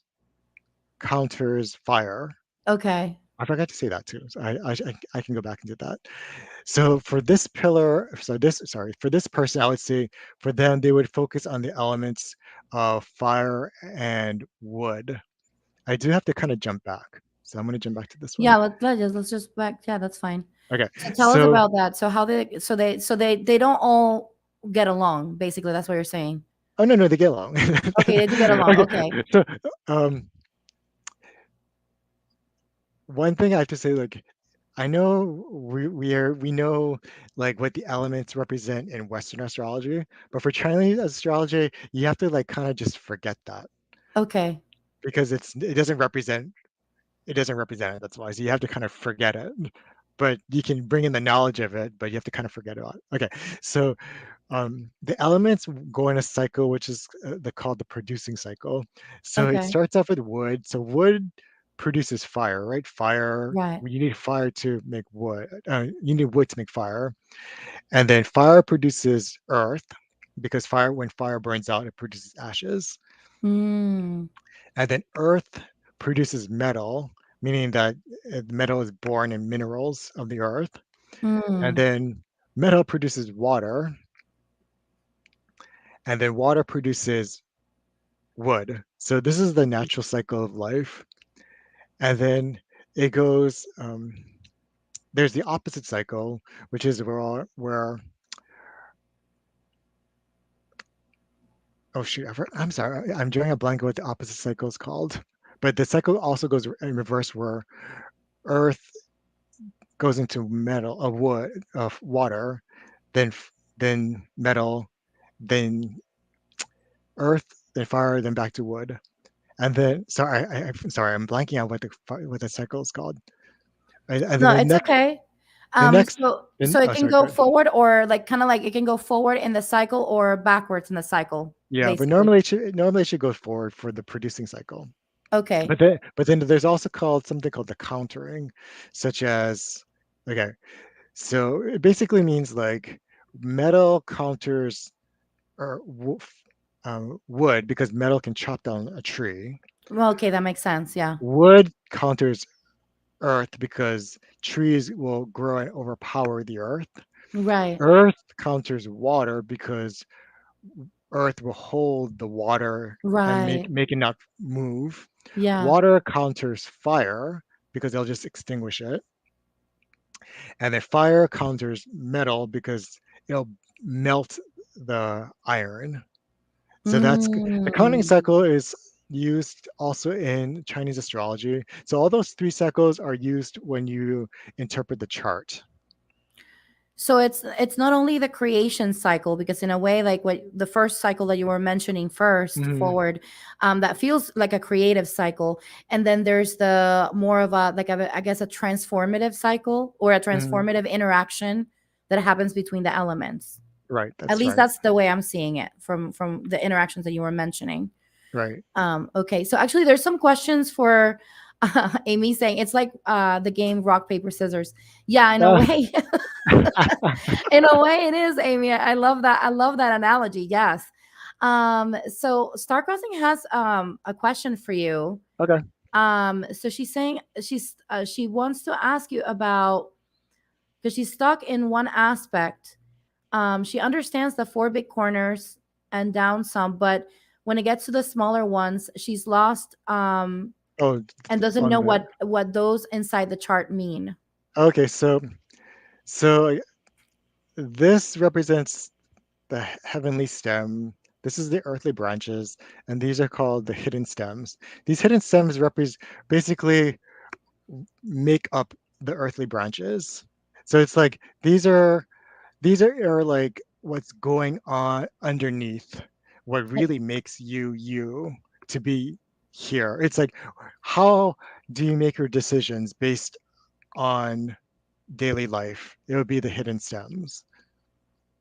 Speaker 2: fire.
Speaker 1: Okay.
Speaker 2: I forgot to say that too. So I can go back and do that. So for this pillar, so this, sorry, for this person, I would say for them, they would focus on the elements of fire and wood. I do have to kind of jump back. So I'm going to jump back to this one.
Speaker 1: Yeah, let's just back. Yeah, that's fine.
Speaker 2: Okay.
Speaker 1: So tell us
Speaker 2: So,
Speaker 1: about that. So how they don't all get along. Basically, that's what you're saying.
Speaker 2: oh, no, no, they get along.
Speaker 1: Okay, they do get along.
Speaker 2: Okay.
Speaker 1: Okay.
Speaker 2: So, um, one thing I have to say, like, I know we know like what the elements represent in Western astrology, but for Chinese astrology, you have to like kind of just forget that,
Speaker 1: Okay.
Speaker 2: because it doesn't represent it. That's why. So you have to kind of forget it. But you can bring in the knowledge of it, but you have to kind of forget about it. Okay. So the elements go in a cycle, which is called the producing cycle. So it
Speaker 1: Okay.
Speaker 2: starts off with wood. So wood produces fire, right? Fire.
Speaker 1: Right.
Speaker 2: You need fire to make wood. You need wood to make fire, and then fire produces earth, because when fire burns out, it produces ashes,
Speaker 1: Mm.
Speaker 2: and then earth produces metal, meaning that metal is born in minerals of the earth, and
Speaker 1: Mm.
Speaker 2: then metal produces water, and then water produces wood. So this is the natural cycle of life. And then it goes, there's the opposite cycle, which is where oh shoot, I'm sorry, I'm drawing a blank on what the opposite cycle is called. But the cycle also goes in reverse, where earth goes into metal, of wood, of water, then then metal, then earth, then fire, then back to wood. And then, sorry, I'm sorry, I'm blanking out what the cycle is called. And then
Speaker 1: No, it's okay.
Speaker 2: the next,
Speaker 1: So it
Speaker 2: oh,
Speaker 1: can
Speaker 2: sorry,
Speaker 1: go
Speaker 2: go ahead.
Speaker 1: forward or like kind of like it can go forward in the cycle or backwards in the cycle,
Speaker 2: Yeah, but
Speaker 1: basically.
Speaker 2: normally it should go forward for the producing cycle.
Speaker 1: Okay.
Speaker 2: But then there's also something called the countering, such as, okay, so it basically means like metal counters or wood, because metal can chop down a tree.
Speaker 1: Well, okay, that makes sense. Yeah.
Speaker 2: Wood counters earth, because trees will grow and overpower the earth.
Speaker 1: Right.
Speaker 2: Earth counters water, because earth will hold the water and
Speaker 1: Right.
Speaker 2: make it not move.
Speaker 1: Yeah.
Speaker 2: Water counters fire, because they'll just extinguish it. And then fire counters metal, because it'll melt the iron. So the counting
Speaker 1: Mm.
Speaker 2: cycle is used also in Chinese astrology. So all those three cycles are used when you interpret the chart.
Speaker 1: So it's not only the creation cycle because in a way like what the first cycle that you were mentioning first
Speaker 2: Mhm,
Speaker 1: forward that feels like a creative cycle, and then there's the more of a like I guess a transformative cycle or a
Speaker 2: mhm.
Speaker 1: transformative interaction that happens between the elements.
Speaker 2: Right,
Speaker 1: At
Speaker 2: that's
Speaker 1: least
Speaker 2: right.
Speaker 1: that's the way I'm seeing it from the interactions that you were mentioning.
Speaker 2: Right.
Speaker 1: Okay, so actually, there's some questions for Amy saying it's like the game rock paper scissors. Yeah, in a
Speaker 2: Uh,
Speaker 1: way, in a way, it is, Amy. I love that. I love that analogy. Yes. So Star Crossing has a question for you.
Speaker 2: okay.
Speaker 1: So she's saying she wants to ask you about because she's stuck in one aspect. She understands the four big corners and down some, but when it gets to the smaller ones, she's lost
Speaker 2: Oh,
Speaker 1: and doesn't
Speaker 2: on
Speaker 1: know
Speaker 2: the
Speaker 1: what those inside the chart mean.
Speaker 2: okay. So this represents the heavenly stem. This is the earthly branches, and these are called the hidden stems. These hidden stems represent basically make up the earthly branches. So it's like are like what's going on underneath, what
Speaker 1: Like,
Speaker 2: really makes you you to be here. It's like, how do you make your decisions based on daily life? It would be the hidden stems.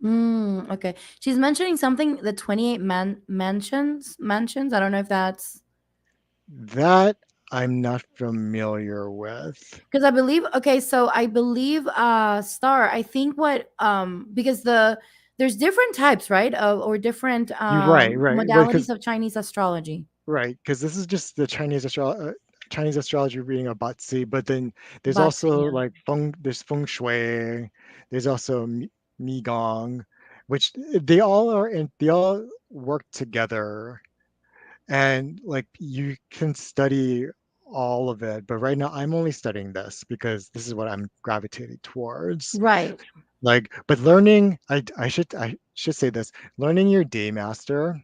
Speaker 1: okay. She's mentioning something the 28 mansions. I don't know if that's
Speaker 2: That. I'm not familiar with.
Speaker 1: Because I believe, okay, so I believe star, I think what because there's different types, right? Of or different
Speaker 2: You're right, right. Well,
Speaker 1: modalities
Speaker 2: because
Speaker 1: of Chinese astrology.
Speaker 2: right, because this is just the Chinese astrology reading of Batsi, but then there's
Speaker 1: But
Speaker 2: also
Speaker 1: yeah.
Speaker 2: like there's feng shui, there's also mi gong, which they all work together, and like you can study all of it. But right now, I'm only studying this because this is what I'm gravitating towards.
Speaker 1: Right.
Speaker 2: Like, but learning, I should say this, learning your day master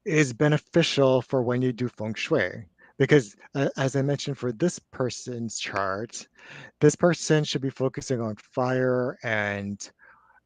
Speaker 2: is beneficial for when you do feng shui. Because as I mentioned for this person's chart, this person should be focusing on fire and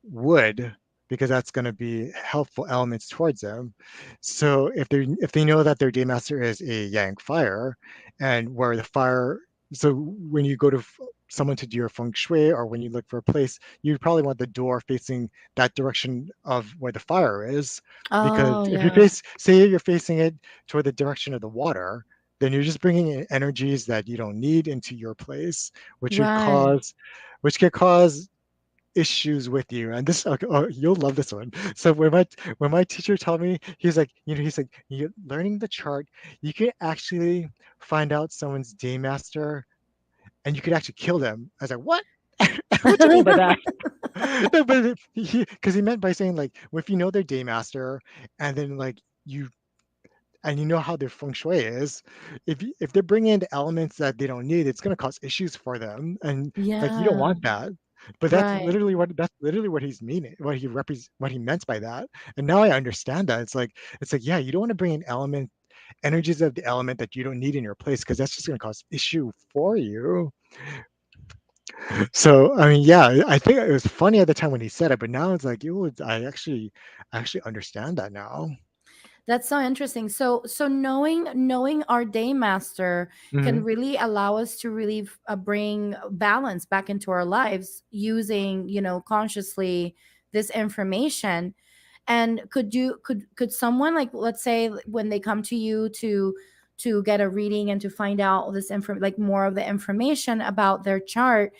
Speaker 2: wood because that's going to be helpful elements towards them. So if they know that their day master is a yang fire, and where the fire, so when you go to someone to do your feng shui, or when you look for a place, you probably want the door facing that direction of where the fire is, because
Speaker 1: Oh
Speaker 2: if you
Speaker 1: yeah.
Speaker 2: face, say you're facing it toward the direction of the water, then you're just bringing in energies that you don't need into your place, which would
Speaker 1: Right.
Speaker 2: cause which could cause issues with you. And this, okay, oh, you'll love this one. So when my teacher told me, he's like, he's like, you learning the chart, you can actually find out someone's day master, and you could actually kill them. I was like, what? What do you mean by that? No, but because he meant by saying like, well, if you know their day master, and then like you and you know how their feng shui is, if they're bringing in elements that they don't need, it's going to cause issues for them, and like you don't
Speaker 1: Yeah.
Speaker 2: want that. But
Speaker 1: Right.
Speaker 2: that's literally what he's meaning, what he meant by that. And now I understand that. It's like yeah, you don't want to bring in energies of the element that you don't need in your place, because that's just going to cause issue for you. So I mean, yeah, I think it was funny at the time when he said it, but now it's like, I actually understand that now.
Speaker 1: That's so interesting. So knowing our day master can
Speaker 2: Hmm.
Speaker 1: really allow us to really bring balance back into our lives using, consciously this information. And could someone, like, let's say when they come to you to get a reading and to find out this like more of the information about their chart,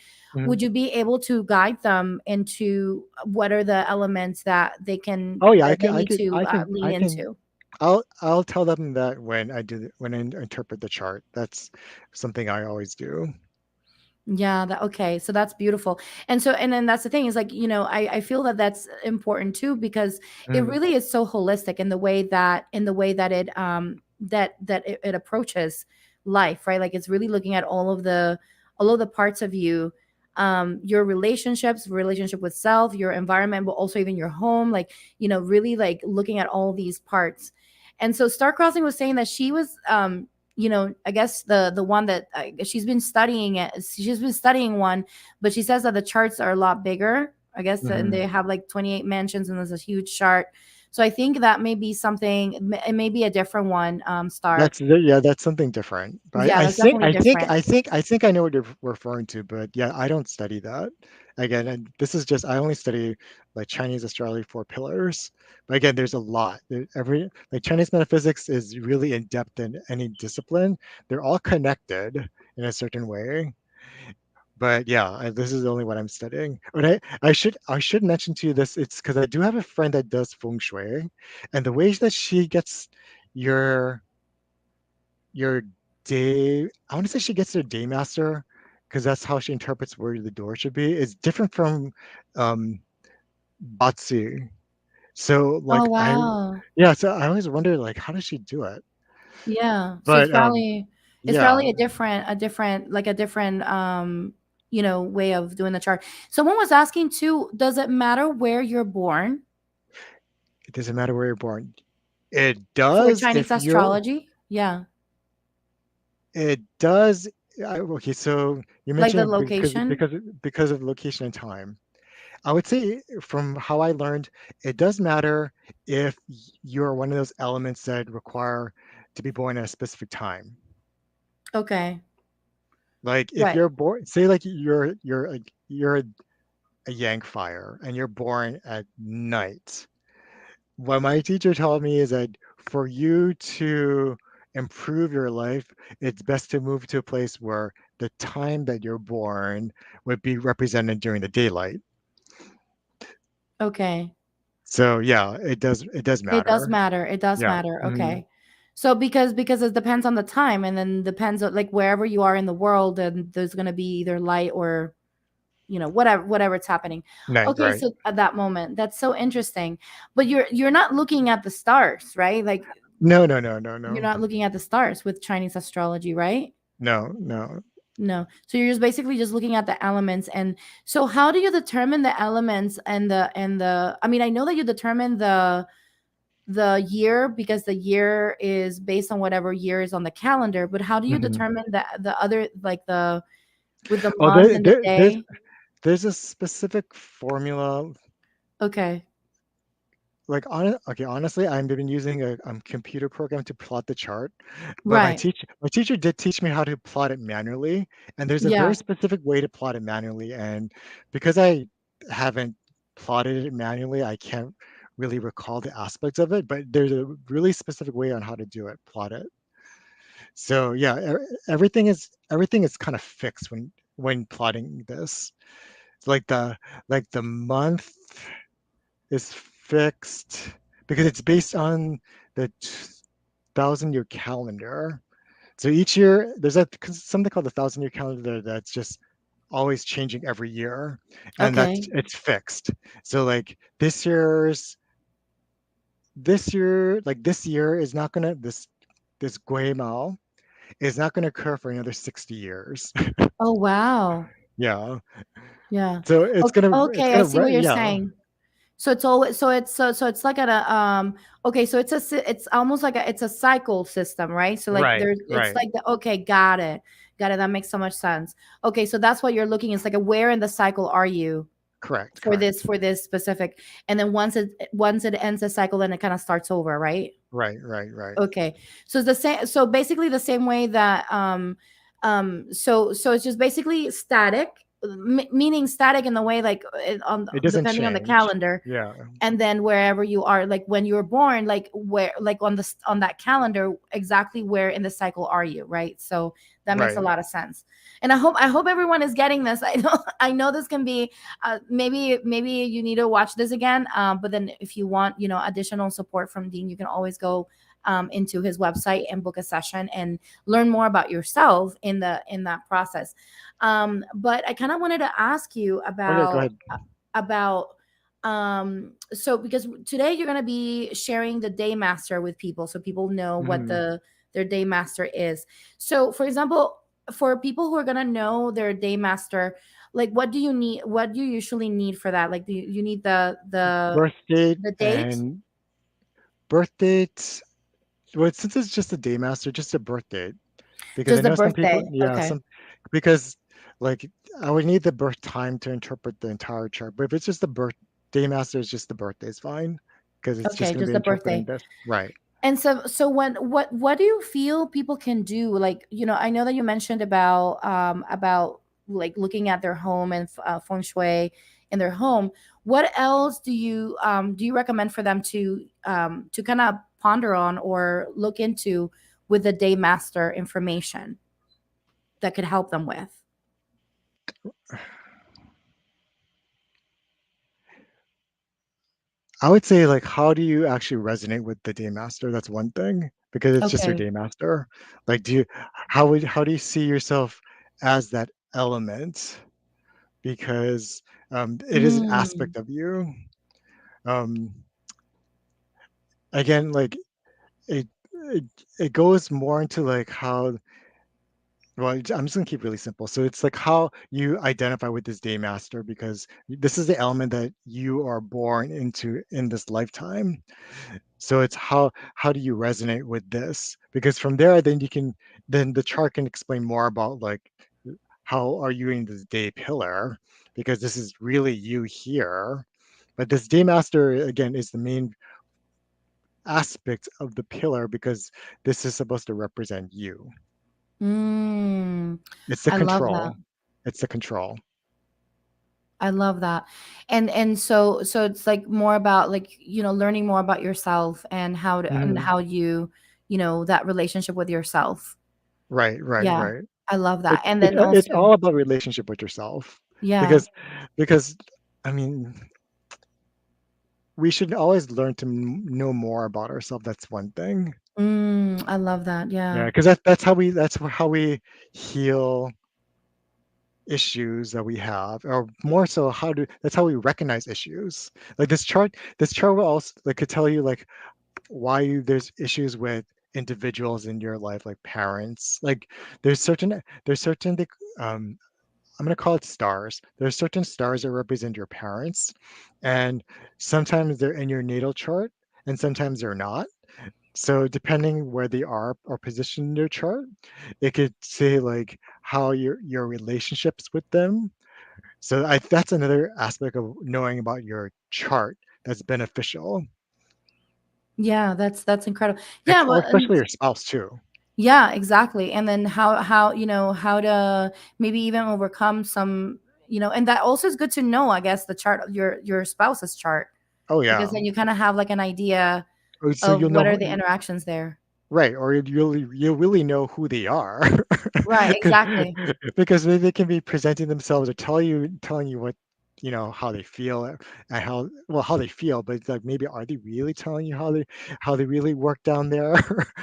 Speaker 1: would you be able to guide them into what are the elements that
Speaker 2: Oh yeah,
Speaker 1: that they need to lean
Speaker 2: I can.
Speaker 1: into?
Speaker 2: I'll tell them that when I interpret the chart. That's something I always do.
Speaker 1: Yeah, okay. So that's beautiful. And then that's the thing is, like, I feel that that's important too, because it
Speaker 2: Mm,
Speaker 1: really is so holistic in the way that it approaches life, right? Like, it's really looking at all of the parts of you, your relationship with self, your environment, but also even your home, like, really like looking at all these parts. And so Star Crossing was saying that she was I guess the one that she's been studying it. She's been studying one, but she says that the charts are a lot bigger. I guess, and
Speaker 2: mhm.
Speaker 1: they have like 28 mansions, and there's a huge chart. So I think that may be something. It may be a different one. Star.
Speaker 2: Yeah, that's something different. But
Speaker 1: Yeah,
Speaker 2: I
Speaker 1: that's
Speaker 2: think
Speaker 1: definitely
Speaker 2: I think
Speaker 1: different.
Speaker 2: I think I think I know what you're referring to. But yeah, I don't study that. Again, and this is just, I only study like Chinese astrology, four pillars. But again, there's a lot. Every, like, Chinese metaphysics is really in depth in any discipline. They're all connected in a certain way. But yeah, this is only what I'm studying. But I should mention to you this. It's because I do have a friend that does feng shui, and the ways that she gets your your day, I want to say she gets her day master, because that's how she interprets where the door should be, is different from um Batsu. So
Speaker 1: Oh
Speaker 2: like
Speaker 1: wow.
Speaker 2: yeah, so I always wonder like how does she do it?
Speaker 1: Yeah. So it's
Speaker 2: But
Speaker 1: probably it's
Speaker 2: yeah,
Speaker 1: probably a different way of doing the chart. Someone was asking too, does it matter where you're born
Speaker 2: it doesn't matter where you're born. It
Speaker 1: for
Speaker 2: does
Speaker 1: Chinese
Speaker 2: if you're
Speaker 1: astrology? Yeah.
Speaker 2: It does. Okay, so you
Speaker 1: Like the
Speaker 2: mentioned
Speaker 1: location?
Speaker 2: because of location and time. I would say from how I learned, it does matter if you're one of those elements that require to be born at a specific time.
Speaker 1: Okay.
Speaker 2: Like if
Speaker 1: Right.
Speaker 2: you're born, say like you're a Yang fire and you're born at night. What my teacher told me is that for you to improve your life, it's best to move to a place where the time that you're born would be represented during the daylight.
Speaker 1: Okay.
Speaker 2: So yeah, it does
Speaker 1: It does
Speaker 2: matter.
Speaker 1: matter. It does
Speaker 2: Yeah.
Speaker 1: matter.
Speaker 2: Mhm.
Speaker 1: Okay. So because it depends on the time, and then depends on like wherever you are in the world, and there's gonna be either light or whatever it's happening.
Speaker 2: Night,
Speaker 1: Okay,
Speaker 2: right.
Speaker 1: so at that moment, that's so interesting. But you're not looking at the stars, right? Like
Speaker 2: No, no, no, no,
Speaker 1: you're
Speaker 2: no.
Speaker 1: not looking at the stars with Chinese astrology, right?
Speaker 2: No, no.
Speaker 1: No. So you're just basically just looking at the elements. And so how do you determine the elements and the I mean, I know that you determine the year because the year is based on whatever year is on the calendar, but how do you
Speaker 2: Mhm.
Speaker 1: determine the other, like the with the
Speaker 2: Oh,
Speaker 1: month and the
Speaker 2: there's
Speaker 1: day?
Speaker 2: there's a specific formula.
Speaker 1: Okay.
Speaker 2: Like okay, honestly, I've been using a computer program to plot the chart, but my
Speaker 1: Right.
Speaker 2: teacher did teach me how to plot it manually, and there's a very
Speaker 1: Yeah.
Speaker 2: specific way to plot it manually. And because I haven't plotted it manually, I can't really recall the aspects of it. But there's a really specific way on how to do it, plot it. So yeah, everything is kind of fixed when plotting this. It's like the month is fixed because it's based on the 1,000-year calendar. So each year there's something called the 1,000-year calendar that's just always changing every year, and
Speaker 1: Okay.
Speaker 2: it's fixed. So like this year is not gonna this Gui Mao is not gonna occur for another 60 years.
Speaker 1: Oh, wow.
Speaker 2: Yeah.
Speaker 1: Yeah.
Speaker 2: So it's
Speaker 1: Okay,
Speaker 2: gonna it's
Speaker 1: okay, I
Speaker 2: gonna
Speaker 1: see what you're
Speaker 2: yeah,
Speaker 1: saying. So it's always so it's like okay, so it's almost like it's a cycle system, right? So like
Speaker 2: right,
Speaker 1: there's it's
Speaker 2: right.
Speaker 1: like the okay, got it. Got it. That makes so much sense. Okay, so that's what you're looking. It's like where in the cycle are you
Speaker 2: Correct,
Speaker 1: for this
Speaker 2: correct.
Speaker 1: for this specific, and then once it ends the cycle, then it kind of starts over, right?
Speaker 2: Right, right, right.
Speaker 1: Okay. So it's the same, so basically the same way that so it's just basically static, meaning static in the way like on
Speaker 2: It doesn't
Speaker 1: depending on the
Speaker 2: change.
Speaker 1: calendar,
Speaker 2: Yeah,
Speaker 1: and then wherever you are, like when you were born, like where, like on the on that calendar, exactly where in the cycle are you, right? So that makes a
Speaker 2: right.
Speaker 1: lot of sense. And I hope everyone is getting this. I know this can be maybe you need to watch this again, but then if you want additional support from Dean, you can always go into his website and book a session and learn more about yourself in that process. But I kind of wanted to ask you
Speaker 2: Oh yeah, go
Speaker 1: about
Speaker 2: ahead.
Speaker 1: about so because today you're going to be sharing the day master with people so people know what
Speaker 2: Mhm.
Speaker 1: their day master is. So for example, for people who are going to know their day master, like what do you usually need for that? Like do you need
Speaker 2: Birth date
Speaker 1: the date?
Speaker 2: and birth date. Well, since it's just a day master, just a birth date. Because I
Speaker 1: Just the
Speaker 2: know some people,
Speaker 1: birthday.
Speaker 2: yeah,
Speaker 1: Okay.
Speaker 2: because like I would need the birth time to interpret the entire chart. But if it's just the birth day master, is just the birthday is fine because it's just
Speaker 1: Okay,
Speaker 2: going to
Speaker 1: just
Speaker 2: be
Speaker 1: the
Speaker 2: interpreting
Speaker 1: birthday.
Speaker 2: this. Right.
Speaker 1: And so when what do you feel people can do? Like, I know that you mentioned about like looking at their home and feng shui in their home. What else do you recommend for them to kind of ponder on or look into with the day master information that could help them with?
Speaker 2: I would say like how do you actually resonate with the day master? That's one thing because it's just your
Speaker 1: Okay.
Speaker 2: day master. Like how do you see yourself as that element? Because it is an
Speaker 1: Mm,
Speaker 2: aspect of you. Um, again, like it, it it goes more into like how well, I'm just gonna keep it really simple. So it's like how you identify with this day master because this is the element that you are born into in this lifetime. So it's how do you resonate with this? Because from there, then the chart can explain more about like how are you in this day pillar because this is really you here. But this day master again is the main aspect of the pillar because this is supposed to represent you.
Speaker 1: mm,
Speaker 2: It's the
Speaker 1: I love that.
Speaker 2: control. It's the control.
Speaker 1: I love that. And so it's like more about like, learning more about yourself and how to and
Speaker 2: Mhm.
Speaker 1: how you that relationship with yourself.
Speaker 2: Right, right,
Speaker 1: Yeah,
Speaker 2: right.
Speaker 1: I love that.
Speaker 2: It's
Speaker 1: And
Speaker 2: it's
Speaker 1: then
Speaker 2: it's
Speaker 1: also,
Speaker 2: all about relationship with yourself,
Speaker 1: yeah.
Speaker 2: because because I mean, we should always learn to know more about ourselves. That's one thing.
Speaker 1: I love that.
Speaker 2: Yeah,
Speaker 1: Yeah.
Speaker 2: because that's how we heal issues that we have, or more so, that's how we recognize issues. Like this chart will also like could tell you like there's issues with individuals in your life, like parents. Like there's certain um I'm going to call it stars. There's certain stars that represent your parents, and sometimes they're in your natal chart and sometimes they're not. So depending where they are or positioned in your chart, it could say like how your relationships with them. So that's another aspect of knowing about your chart that's beneficial.
Speaker 1: Yeah, that's incredible. Yeah,
Speaker 2: Or
Speaker 1: well,
Speaker 2: especially your spouse too.
Speaker 1: yeah, exactly. And then how to maybe even overcome some, and that also is good to know, I guess, the chart of your spouse's chart,
Speaker 2: Oh
Speaker 1: because
Speaker 2: yeah.
Speaker 1: then you kind of have like an idea
Speaker 2: So
Speaker 1: of
Speaker 2: you'll
Speaker 1: what are
Speaker 2: know,
Speaker 1: the interactions there.
Speaker 2: right, or you'll really know who they are.
Speaker 1: Right,
Speaker 2: 'Cause-
Speaker 1: exactly.
Speaker 2: because they can be presenting themselves or telling you what, how they feel, and how they feel, but it's like, maybe are they really telling you how they really work down there? Are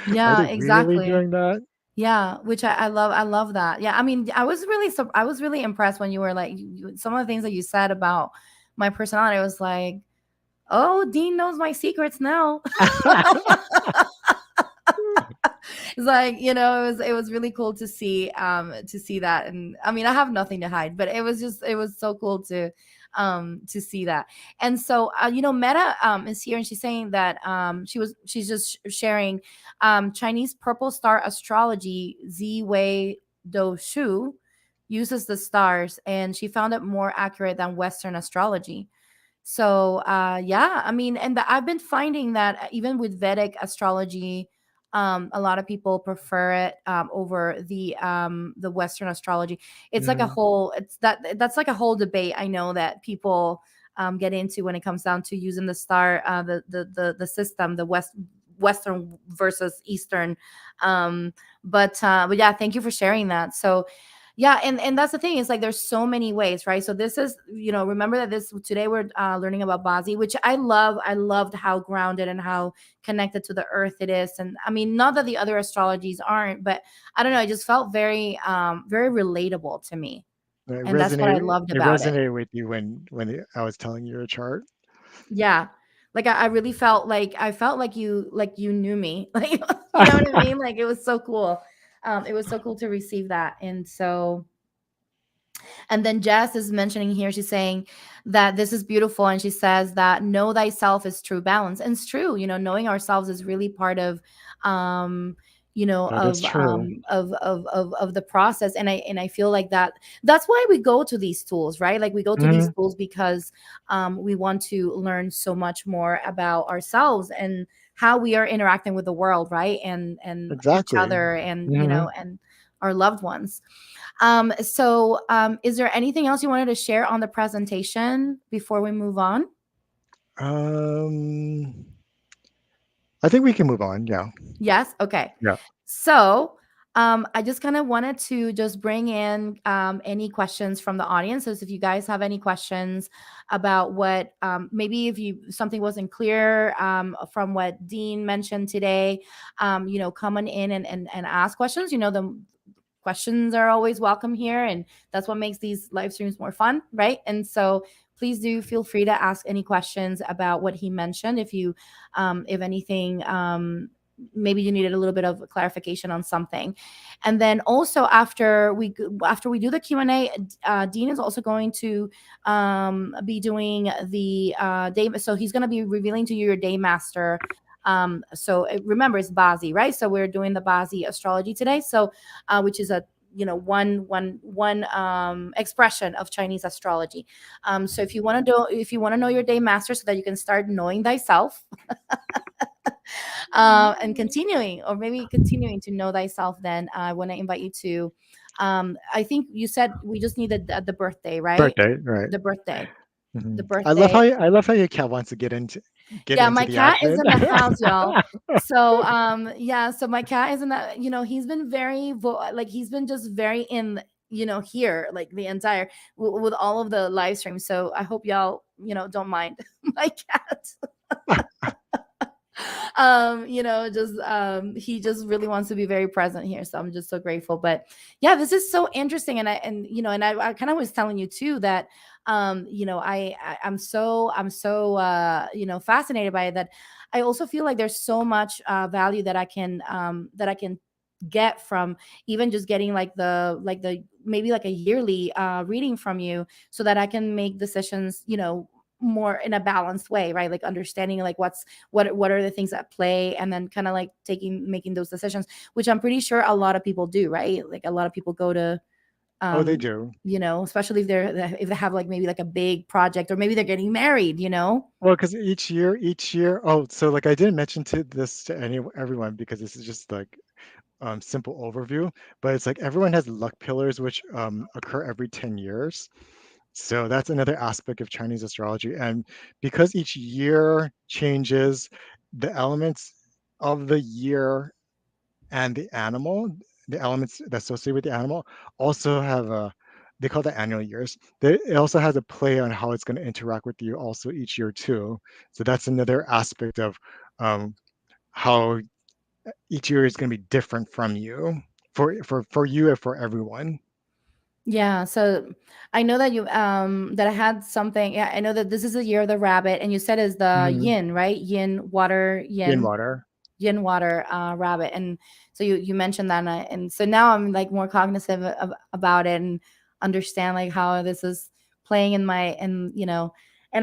Speaker 1: Yeah,
Speaker 2: they really
Speaker 1: exactly.
Speaker 2: doing that?
Speaker 1: Yeah, which I love. I love that. Yeah, I mean, I was really impressed when you were like, some of the things that you said about my personality. I was like, oh, Dean knows my secrets now. It's like, it was really cool to see that. And I mean, I have nothing to hide, but it was so cool to see that. And so Meta is here, and she's saying that she's just sharing Chinese purple star astrology Z Wei Do Shu uses the stars, and she found it more accurate than Western astrology. So yeah, I mean, and I've been finding that even with Vedic astrology, a lot of people prefer it over the Western astrology. It's like a
Speaker 2: Mm,
Speaker 1: whole that's like a whole debate, I know, that people get into when it comes down to using the star, the system, the Western versus Eastern. But yeah, thank you for sharing that. So yeah, and that's the thing, is like there's so many ways, right? So this is, remember that this today we're learning about Bazi, which I loved how grounded and how connected to the earth it is. And I mean, not that the other astrologies aren't, but I don't know, it just felt very very relatable to me,
Speaker 2: it
Speaker 1: and that's what I
Speaker 2: resonated
Speaker 1: loved
Speaker 2: it
Speaker 1: about it.
Speaker 2: resonated with you when I was telling you a chart.
Speaker 1: Yeah, like I really felt like you knew me, like, you know what I mean? Like, it was so cool. It was so cool to receive that. And so, and then Jess is mentioning here, she's saying that this is beautiful. And she says that know thyself is true balance. And it's true, knowing ourselves is really part of, um,
Speaker 2: That is true.
Speaker 1: of the process. And I feel like that's why we go to these tools, right? Like, we go to these
Speaker 2: Mhm,
Speaker 1: tools because we want to learn so much more about ourselves and how we are interacting with the world, right? And each
Speaker 2: exactly.
Speaker 1: other, and
Speaker 2: Mhm.
Speaker 1: and our loved ones. Is there anything else you wanted to share on the presentation before we move on?
Speaker 2: Um, I think we can move on. Yeah.
Speaker 1: Yes. Okay.
Speaker 2: Yeah.
Speaker 1: So, I just kind of wanted to just bring in any questions from the audience. So if you guys have any questions about what, maybe if something wasn't clear from what Dean mentioned today, coming in and ask questions. The questions are always welcome here, and that's what makes these live streams more fun, right? And so please do feel free to ask any questions about what he mentioned. If anything, maybe you needed a little bit of clarification on something. And then also, after we do the Q&A, Dean is also going to be doing the day. So he's going to be revealing to you your day master. So remember, it's Bazi, right? So we're doing the Bazi astrology today. So which is a, one expression of Chinese astrology. So if you want to know your day master, so that you can start knowing thyself, and continuing to know thyself, then I want to invite you to, I think you said we just need the birthday, right?
Speaker 2: Birthday, right?
Speaker 1: The birthday, the
Speaker 2: Mhm.
Speaker 1: birthday.
Speaker 2: I love how your cat wants to get into. get
Speaker 1: Yeah,
Speaker 2: into
Speaker 1: my
Speaker 2: the
Speaker 1: cat is
Speaker 2: action.
Speaker 1: in the house, y'all. So, yeah, so my cat is in that, he's been very like he's been just very in, here like the entire with all of the live streams. So I hope y'all, don't mind my cat. Just he just really wants to be very present here. So I'm just so grateful. But yeah, this is so interesting. And I kind of was telling you too that I'm so fascinated by it, that I also feel like there's so much value that I can get from even just getting like the maybe like a yearly reading from you, so that I can make decisions, more in a balanced way, right? Like understanding like what are the things at play, and then kind of like making those decisions, which I'm pretty sure a lot of people do, right? Like a lot of people go to
Speaker 2: Oh, they
Speaker 1: um
Speaker 2: do.
Speaker 1: especially if they have like maybe like a big project, or maybe they're getting married.
Speaker 2: Well, because each year. Oh, so like I didn't mention to this to everyone because this is just like simple overview, but it's like everyone has luck pillars which occur every 10 years. So that's another aspect of Chinese astrology. And because each year changes, the elements of the year and the elements that associate with the animal also have they call that annual years. It also has a play on how it's going to interact with you also each year too. So that's another aspect of um, how each year is going to be different from you for you and for everyone.
Speaker 1: Yeah, so I know that you that I had something. Yeah, I know that this is the year of the rabbit, and you said is the
Speaker 2: Hmm.
Speaker 1: yin, right? Yin water,
Speaker 2: In
Speaker 1: yin
Speaker 2: water.
Speaker 1: water, rabbit. And so you mentioned that, and so now I'm like more cognizant about it, and understand like how this is playing in my, and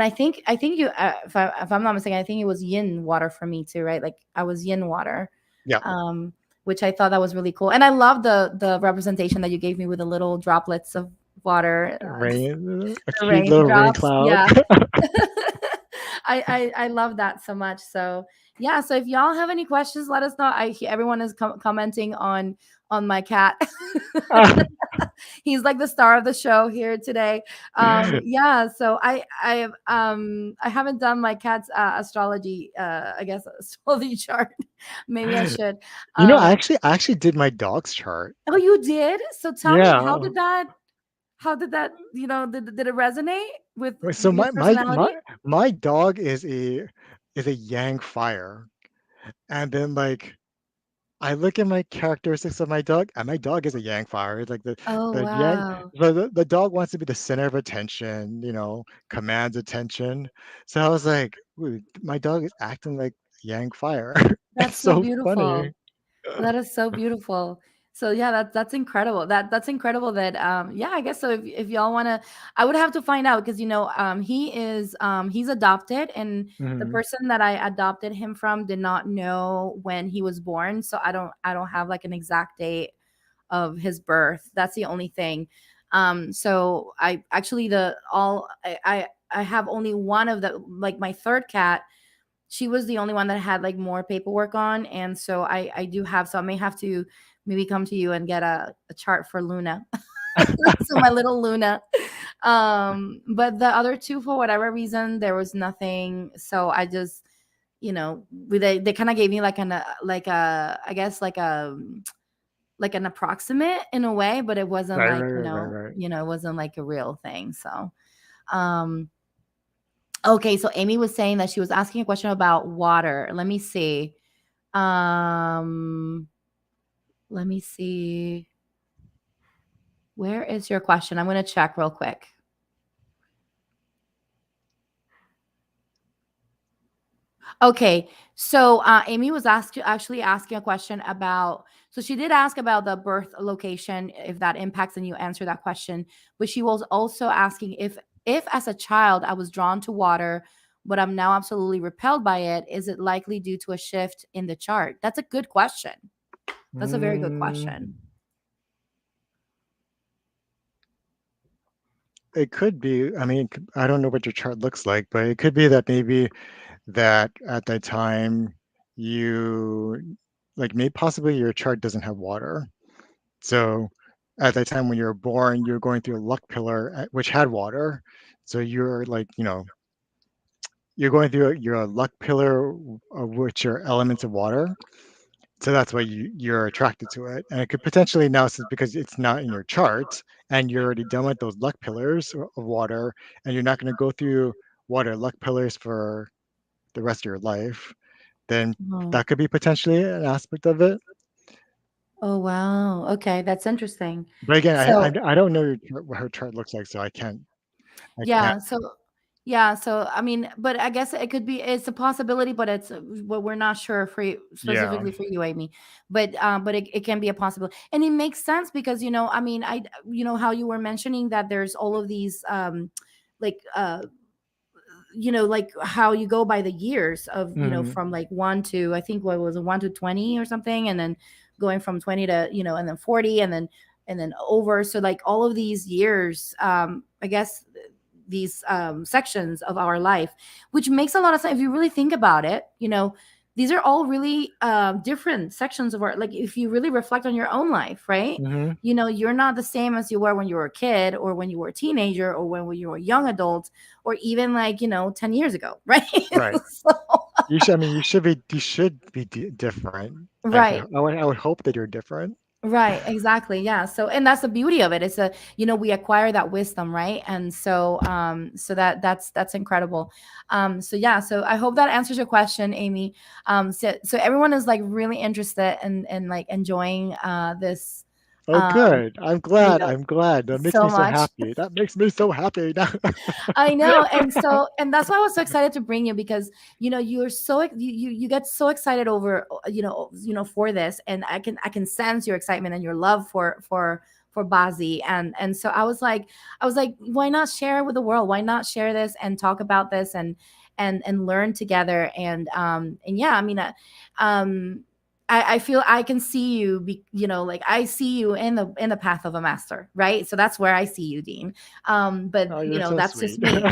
Speaker 1: I think you, if I'm not mistaken, I think it was yin water for me too, right? Like I was yin water,
Speaker 2: Yeah.
Speaker 1: um which I thought that was really cool. And I love the representation that you gave me with the little droplets of water, just
Speaker 2: Rain, a
Speaker 1: the
Speaker 2: cute little rain
Speaker 1: raindrops.
Speaker 2: cloud.
Speaker 1: Yeah. I love that so much. So yeah. So if y'all have any questions, let us know. Everyone is commenting on my cat. He's like the star of the show here today. Yeah. So I haven't done my cat's astrology. I guess astrology chart. Maybe I should.
Speaker 2: I
Speaker 1: Um,
Speaker 2: actually did my dog's chart.
Speaker 1: oh, you did. So tell me, how
Speaker 2: Yeah.
Speaker 1: did that? How did that? Did it resonate with
Speaker 2: Wait, so
Speaker 1: your personality?
Speaker 2: my dog is a yang fire. And then like I look at my characteristics of my dog, and my dog is a yang fire. It's like
Speaker 1: Oh
Speaker 2: the yang
Speaker 1: wow.
Speaker 2: the dog wants to be the center of attention, commands attention. So I was like, "Ooh, my dog is acting like yang fire." It's
Speaker 1: That's so
Speaker 2: so funny.
Speaker 1: beautiful. That is so beautiful. So yeah, that's incredible. That's incredible that yeah, I guess so. If y'all wanna, I would have to find out, because he's adopted, and the
Speaker 2: Hmm.
Speaker 1: person that I adopted him from did not know when he was born. So I don't have like an exact date of his birth. That's the only thing. So I actually the all I have only one of the, like my third cat. She was the only one that had like more paperwork on, and so I do have, so I may have to maybe come to you and get a chart for Luna. So my little Luna. But the other two, for whatever reason, there was nothing. So I just, they kind of gave me like like a, I guess like an approximate in a way, but it wasn't
Speaker 2: Right,
Speaker 1: like,
Speaker 2: right, right, right, right.
Speaker 1: it wasn't like a real thing. So um okay, so Amy was saying that she was asking a question about water. Let me see. Um, let me see. Where is your question? I'm going to check real quick. Okay, so Amy was actually asking a question about. So she did ask about the birth location, if that impacts, and you answer that question. But she was also asking if as a child I was drawn to water, but I'm now absolutely repelled by it. Is it likely due to a shift in the chart? That's a good question. That's a very good
Speaker 2: Mm,
Speaker 1: question.
Speaker 2: it could be. I mean, I don't know what your chart looks like, but it could be that maybe that at that time you like maybe possibly your chart doesn't have water. So at that time when you were born, you're going through a luck pillar which had water. So you're like, you're going through your luck pillar, which are elements of water. So that's why you're attracted to it. And it could potentially now, since because it's not in your chart and you're already done with those luck pillars of water, and you're not going to go through water luck pillars for the rest of your life, then
Speaker 1: Oh,
Speaker 2: that could be potentially an aspect of it.
Speaker 1: oh wow. Okay, that's interesting.
Speaker 2: But again,
Speaker 1: So
Speaker 2: I don't know what her chart looks like, so I can't.
Speaker 1: yeah, so yeah, so I mean, but I guess it could be it's a possibility, but it's well, we're not sure for you,
Speaker 2: Yeah.
Speaker 1: specifically for you, Amy. But it can be a possibility. And it makes sense because I mean, how you were mentioning that there's all of these like like how you go by the years of
Speaker 2: Hmm.
Speaker 1: from like 1 to I think what was it 1 to 20 or something, and then going from 20 to and then 40, and then over, so like all of these years, I guess these sections of our life, which makes a lot of sense if you really think about it. These are all really different sections of our, like, if you really reflect on your own life, right?
Speaker 2: Hmm.
Speaker 1: You're not the same as you were when you were a kid, or when you were a teenager, or when you were a young adult, or even like 10 years ago, right?
Speaker 2: Right.
Speaker 1: So,
Speaker 2: You should. I mean, you should be different.
Speaker 1: right.
Speaker 2: I would hope that you're different.
Speaker 1: Right, exactly. Yeah. So, and that's the beauty of it. It's we acquire that wisdom, right? And so that's incredible. So yeah, so I hope that answers your question, Amy. So everyone is like really interested in like enjoying this,
Speaker 2: Oh,
Speaker 1: um,
Speaker 2: good. I'm
Speaker 1: you
Speaker 2: glad.
Speaker 1: know,
Speaker 2: I'm glad. That makes
Speaker 1: so
Speaker 2: me so
Speaker 1: much.
Speaker 2: happy. That makes me so happy now.
Speaker 1: I know, and that's why I was so excited to bring you, because you're so you get so excited over for this, and I can sense your excitement and your love for Bazi, and so I was like, why not share with the world? Why not share this and talk about this, and learn together, and yeah, I mean, um I feel I can see you like I see you in the path of a master, right? So that's where I see you, Dean. But
Speaker 2: Oh, you're so
Speaker 1: that's just
Speaker 2: sweet.
Speaker 1: me.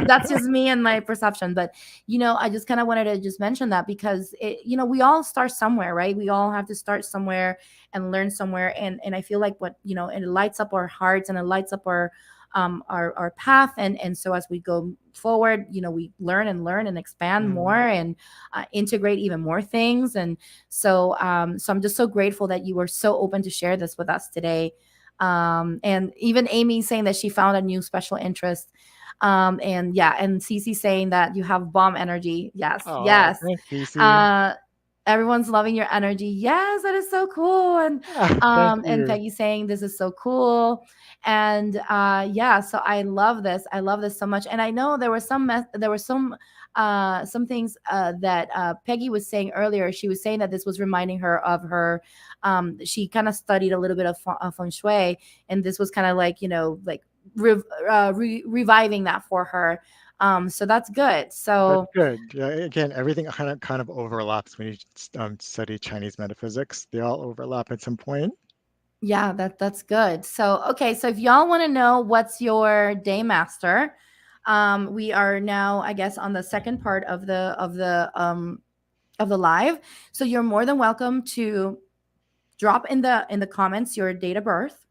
Speaker 1: That's just me and my perception. But I just kind of wanted to just mention that, because we all start somewhere, right? We all have to start somewhere and learn somewhere. And I feel like what it lights up our hearts, and it lights up our path, and so as we go forward, we learn and learn and expand more,
Speaker 2: Mm.
Speaker 1: and integrate even more things. And so I'm just so grateful that you were so open to share this with us today. And even Amy saying that she found a new special interest. And yeah, and Cece saying that you have bomb energy. Yes,
Speaker 2: Oh,
Speaker 1: yes.
Speaker 2: thanks, Cece.
Speaker 1: Uh, Everyone's loving your energy. Yes, that is so cool. And
Speaker 2: Thank
Speaker 1: and
Speaker 2: you.
Speaker 1: Peggy saying this is so cool. And yeah, so I love this. I love this so much. And I know there were some things that Peggy was saying earlier. She was saying that this was reminding her of her. She kind of studied a little bit of feng shui, and this was kind of like like reviving that for her. So that's good.
Speaker 2: That's
Speaker 1: So
Speaker 2: good. Yeah, again, everything kind of overlaps when you study Chinese metaphysics. They all overlap at some point.
Speaker 1: yeah, that's good. So okay, so if y'all want to know what's your day master, we are now, I guess, on the second part of the live. So you're more than welcome to drop in the comments your date of birth,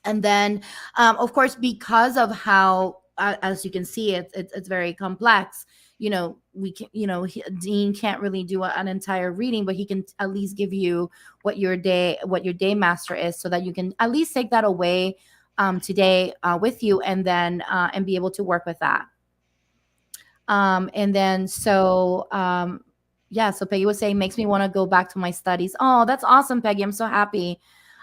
Speaker 1: and then of course, because of how as you can see, it's very complex. We can Dean can't really do an entire reading, but he can at least give you what your day master is, so that you can at least take that away today with you, and be able to work with that. And then yeah, so Peggy was saying, makes me want to go back to my studies. Oh, that's awesome, Peggy. I'm so happy.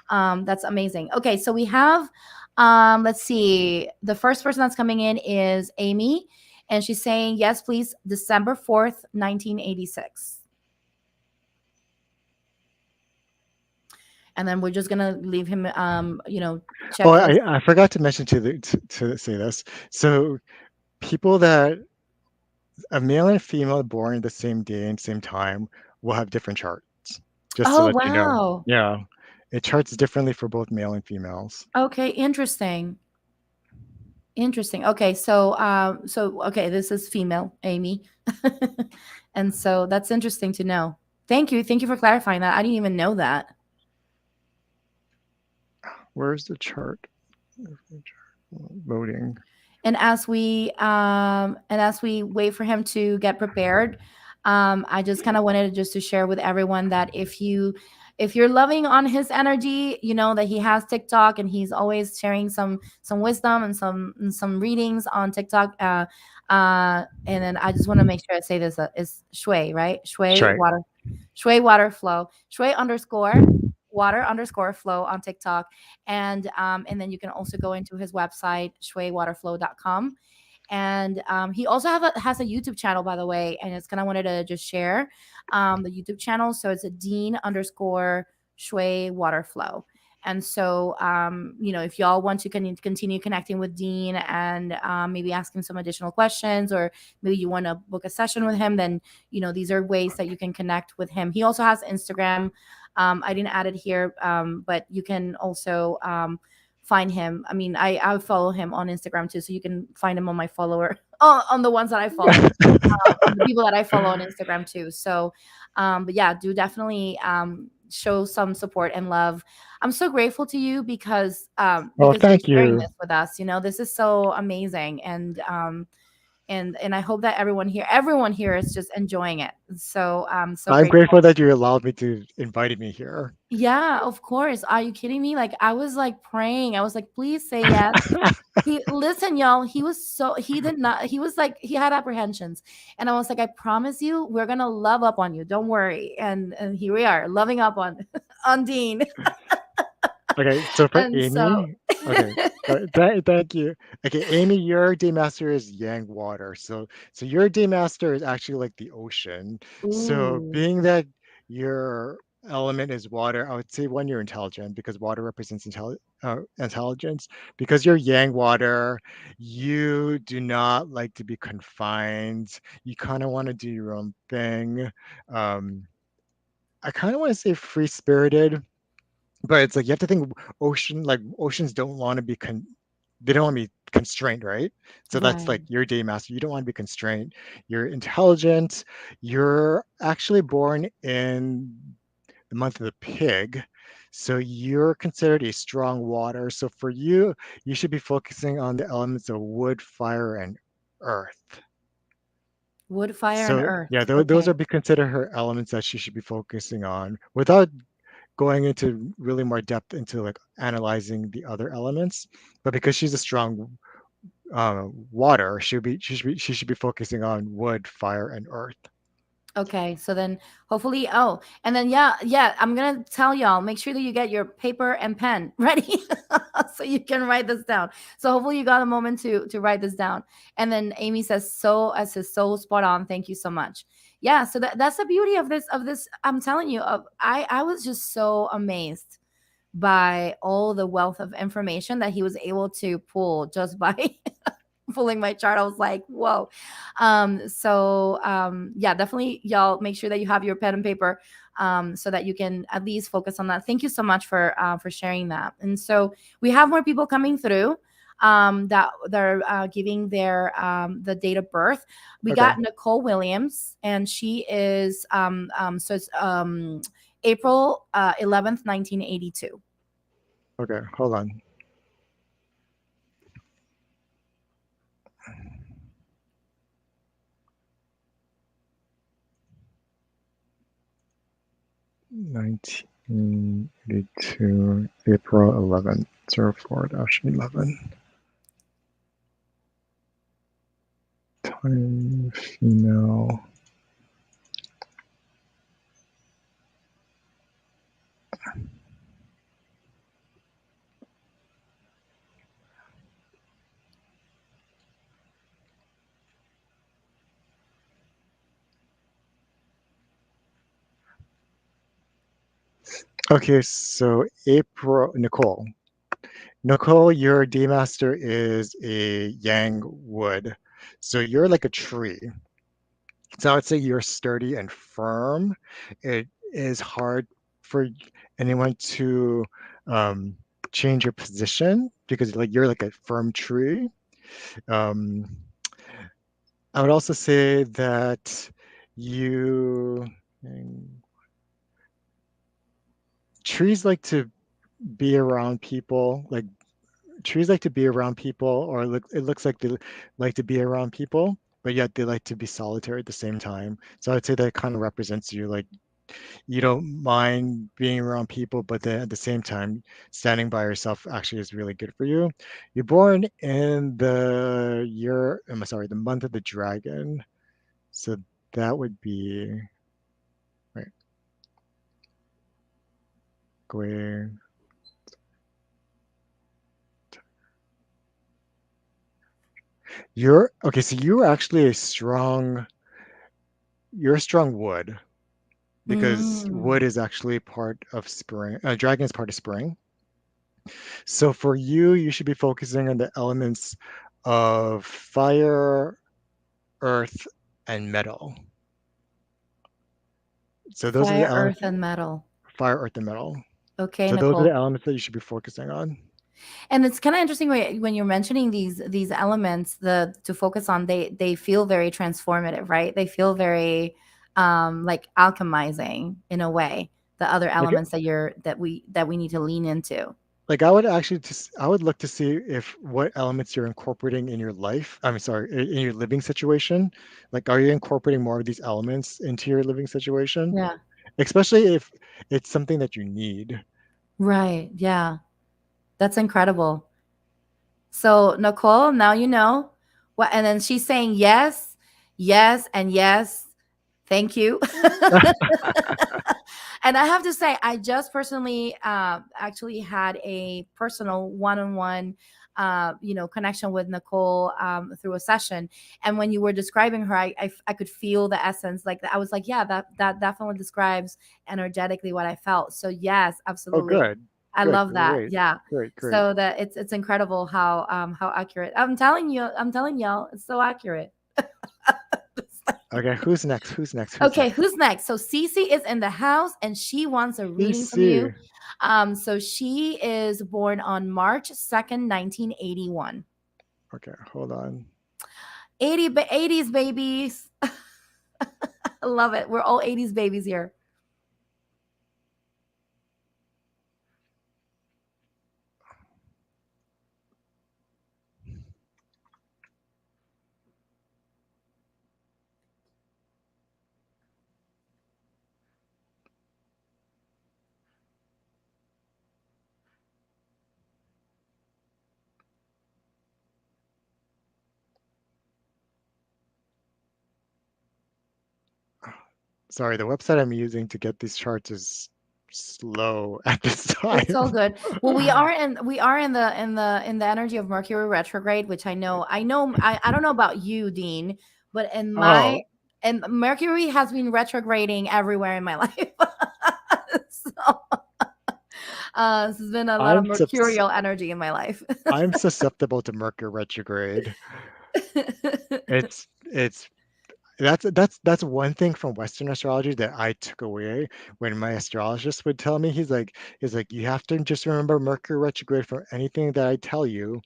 Speaker 1: That's amazing. Okay, so we have let's see. The first person that's coming in is Amy, and she's saying, yes, please, December 4th, 1986. And then we're just gonna leave him
Speaker 2: Oh,
Speaker 1: check his.
Speaker 2: I forgot to mention to say this. So people that a male and female born the same day and same time will have different charts. Just to
Speaker 1: Oh
Speaker 2: let you know.
Speaker 1: wow.
Speaker 2: Yeah, it charts differently for both male and females.
Speaker 1: Okay, interesting. Interesting. Okay, so okay, this is female, Amy. And so that's interesting to know. Thank you. Thank you for clarifying that. I didn't even know that.
Speaker 2: Where's the chart? Voting.
Speaker 1: And as we wait for him to get prepared, I just kind of wanted to just to share with everyone that if you're loving on his energy, you know that he has TikTok and he's always sharing some wisdom and some readings on TikTok. And then I just want to make sure I say this is Shui, right?
Speaker 2: Sure.
Speaker 1: Shui water flow, Shui underscore water underscore flow on TikTok. And then you can also go into his website, shuiwaterflow.com. And he also has a YouTube channel, by the way, and it's kind of wanted to just share the YouTube channel. So it's a Dean underscore Shui Waterflow. And so, if y'all want to continue connecting with Dean and maybe ask him some additional questions, or maybe you want to book a session with him, then, these are ways that you can connect with him. He also has Instagram. I didn't add it here, but you can also find him. I mean, I follow him on Instagram too, so you can find him on my follower on the ones that I follow, on the people that I follow on Instagram too. So, but yeah, do definitely show some support and love. I'm so grateful to you
Speaker 2: Oh,
Speaker 1: because you're
Speaker 2: thank
Speaker 1: sharing
Speaker 2: you.
Speaker 1: this with us. This is so amazing, and I hope that everyone here is just enjoying it. So I'm so
Speaker 2: I'm
Speaker 1: grateful.
Speaker 2: grateful that you allowed me to invited me here.
Speaker 1: Yeah, of course. Are you kidding me? Like I was like praying. I was like, please say yes. Listen, y'all, he did not, he was like, he had apprehensions. And I was like, I promise you, we're gonna love up on you. Don't worry. And here we are, loving up on on Dean.
Speaker 2: Okay, so for
Speaker 1: And so
Speaker 2: Amy, okay, thank you. Okay, Amy, your day master is Yang water. So your day master is actually like the ocean. So
Speaker 1: ooh,
Speaker 2: being that your element is water, I would say one, you're intelligent because water represents intelligence. Because you're Yang water, you do not like to be confined. You kind of want to do your own thing. Um, I kind of want to say free spirited, but it's like you have to think oceans don't want to be they don't want to be constrained, right? So that's
Speaker 1: right.
Speaker 2: like your day master. You don't want to be constrained. You're intelligent. You're actually born in the month of the pig. So you're considered a strong water. So for you, you should be focusing on the elements of wood, fire, and earth.
Speaker 1: Wood, fire, and
Speaker 2: So
Speaker 1: earth.
Speaker 2: yeah, those
Speaker 1: Okay.
Speaker 2: are be considered her elements that she should be focusing on without going into really more depth into like analyzing the other elements. But because she's a strong water, she should be focusing on wood, fire, and earth.
Speaker 1: Okay, so then hopefully, and then yeah, I'm gonna tell y'all, make sure that you get your paper and pen ready so you can write this down. So hopefully you got a moment to write this down. And then Amy says so spot on. Thank you so much. Yeah, so that's the beauty of this. I'm telling you, I was just so amazed by all the wealth of information that he was able to pull just by pulling my chart. I was like, whoa. Yeah, definitely y'all make sure that you have your pen and paper so that you can at least focus on that. Thank you so much for sharing that. And so we have more people coming through that they're giving their the date of birth. We
Speaker 2: Okay.
Speaker 1: got Nicole Williams, and she is so it's April 11th, 1982.
Speaker 2: Okay. Hold on. 1982, April 11th, 04-11. Time, female. Okay, so Nicole, your D master is a Yang wood. So you're like a tree. So I would say you're sturdy and firm. It is hard for anyone to um, change your position because like you're like a firm tree. Um, I would also say that you trees like to be around people, like trees like to be around people, or it looks like they like to be around people, but yet they like to be solitary at the same time. So I'd say that kind of represents you. Like you don't mind being around people, but then at the same time, standing by yourself actually is really good for you. You're born in the year, I'm sorry, the month of the dragon. So that would be, right, going. You're okay, so you're actually you're a strong wood because
Speaker 1: Mm,
Speaker 2: wood is actually part of spring. Dragon is part of spring. So for you, you should be focusing on the elements of fire, earth, and metal. So those are the
Speaker 1: fire,
Speaker 2: elements,
Speaker 1: earth, and metal.
Speaker 2: fire, earth, and metal.
Speaker 1: Okay,
Speaker 2: So those are the
Speaker 1: Nicole.
Speaker 2: elements that you should be focusing on.
Speaker 1: And it's kind of interesting when you're mentioning these elements, the to focus on, they feel very transformative, right? They feel very like alchemizing in a way, the other
Speaker 2: Like
Speaker 1: elements that we need to lean into.
Speaker 2: I would actually just I would look to see if what elements you're incorporating in your life. I'm sorry, in your living situation. Like, are you incorporating more of these elements into your living situation?
Speaker 1: Yeah.
Speaker 2: Especially if it's something that you need.
Speaker 1: Right. Yeah. That's incredible. So, Nicole, now you know what. And then she's saying yes, yes, and yes. Thank you. And I have to say, I just personally actually had a personal one-on-one, connection with Nicole through a session. And when you were describing her, I could feel the essence. Like I was like, yeah, that definitely describes energetically what I felt. So yes,
Speaker 2: Oh,
Speaker 1: absolutely.
Speaker 2: good.
Speaker 1: I
Speaker 2: Good.
Speaker 1: love that.
Speaker 2: Great.
Speaker 1: Yeah.
Speaker 2: Great. Great.
Speaker 1: So that it's incredible how accurate. I'm telling y'all, it's so accurate.
Speaker 2: Okay, who's next? Who's next? Who's
Speaker 1: Okay,
Speaker 2: next?
Speaker 1: who's next? So Cece is in the house and she wants a reading from you.
Speaker 2: CC.
Speaker 1: So she is born on March 2nd, 1981.
Speaker 2: Okay, hold on.
Speaker 1: 80s babies. I love it. We're all 80s babies here.
Speaker 2: Sorry, the website I'm using to get these charts is slow at this
Speaker 1: It's all
Speaker 2: time.
Speaker 1: good. Well, we are in the energy of Mercury retrograde, which I don't know about you, Dean, but
Speaker 2: Oh,
Speaker 1: and Mercury has been retrograding everywhere in my life. So this has been a lot of
Speaker 2: I'm
Speaker 1: mercurial energy in my life.
Speaker 2: I'm susceptible to Mercury retrograde. It's that's one thing from Western astrology that I took away when my astrologist would tell me. He's like you have to just remember Mercury retrograde for anything that I tell you.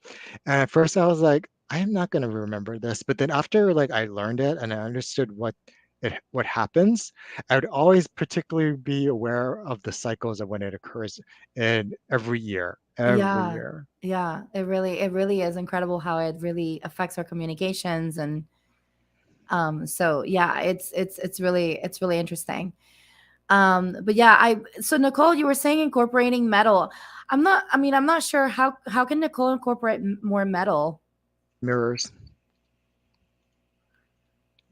Speaker 2: And at first I was like, I am not going to remember this. But then after like I learned it and I understood what happens, I would always particularly be aware of the cycles of when it occurs in every year, every
Speaker 1: Yeah.
Speaker 2: year.
Speaker 1: Yeah, it really is incredible how it really affects our communications. And so yeah, it's really interesting. But yeah, I so Nicole, you were saying incorporating metal. I'm not sure how can Nicole incorporate more metal.
Speaker 2: Mirrors.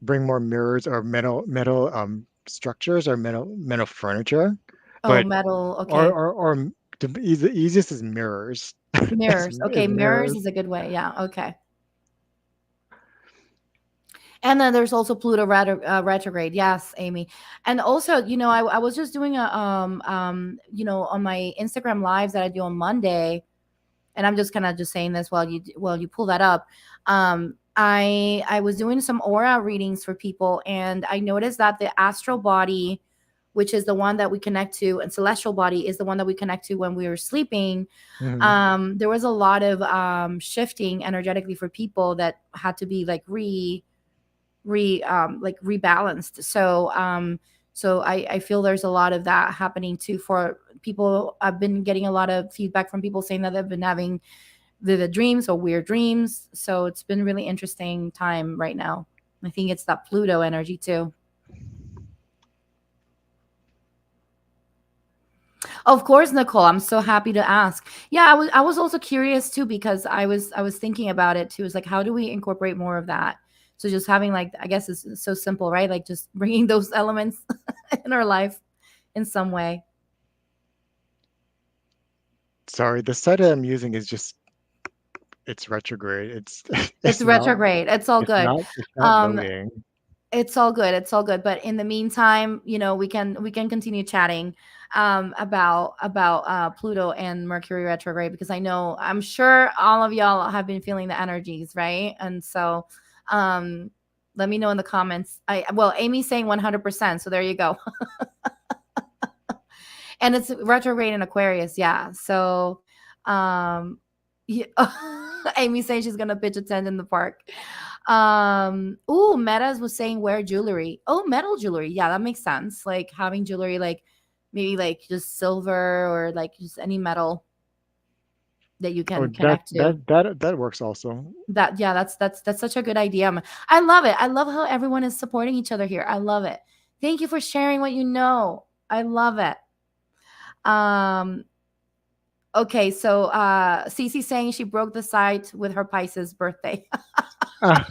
Speaker 2: Bring more mirrors or metal structures or metal furniture,
Speaker 1: Oh,
Speaker 2: but
Speaker 1: metal. Okay.
Speaker 2: the easiest is mirrors.
Speaker 1: Mirrors. Okay,
Speaker 2: Is
Speaker 1: mirrors
Speaker 2: mirrors.
Speaker 1: is a good way. Yeah, okay. And then there's also Pluto retrograde. Yes, Amy. And also, I was just doing on my Instagram lives that I do on Monday, and I'm just kind of just saying this while you pull that up. I was doing some aura readings for people, and I noticed that the astral body, which is the one that we connect to, and celestial body is the one that we connect to when we were sleeping.
Speaker 2: Hmm.
Speaker 1: There was a lot of shifting energetically for people that had to be like rebalanced. So I feel there's a lot of that happening too for people. I've been getting a lot of feedback from people saying that they've been having vivid dreams or weird dreams. So it's been really interesting time right now. I think it's that Pluto energy too. Of course, Nicole. I'm so happy to ask. Yeah, I was also curious too because I was thinking about it too. It's like how do we incorporate more of that? So just having like I guess it's so simple, right? Like just bringing those elements in our life in some way.
Speaker 2: Sorry, the site I'm using is just it's retrograde. It's
Speaker 1: It's
Speaker 2: it's not
Speaker 1: retrograde. It's all good.
Speaker 2: it's not
Speaker 1: Um,
Speaker 2: loading.
Speaker 1: it's all good. It's all good. But in the meantime, we can continue chatting about Pluto and Mercury retrograde because I'm sure all of y'all have been feeling the energies, right? And so um let me know in the comments. Amy's saying 100%, so there you go. And it's retrograde in Aquarius, yeah. So um yeah. Amy's saying she's gonna pitch a tent in the park. Metas was saying wear jewelry. Oh, metal jewelry. Yeah, that makes sense. Like having jewelry, like maybe like just silver or like just any metal that you
Speaker 2: Oh,
Speaker 1: can connect to.
Speaker 2: that works also.
Speaker 1: That yeah, that's such a good idea. I love it. I love how everyone is supporting each other here. I love it. Thank you for sharing what you know. I love it. Um, okay, so Cece saying she broke the site with her Pisces birthday.
Speaker 2: Ah,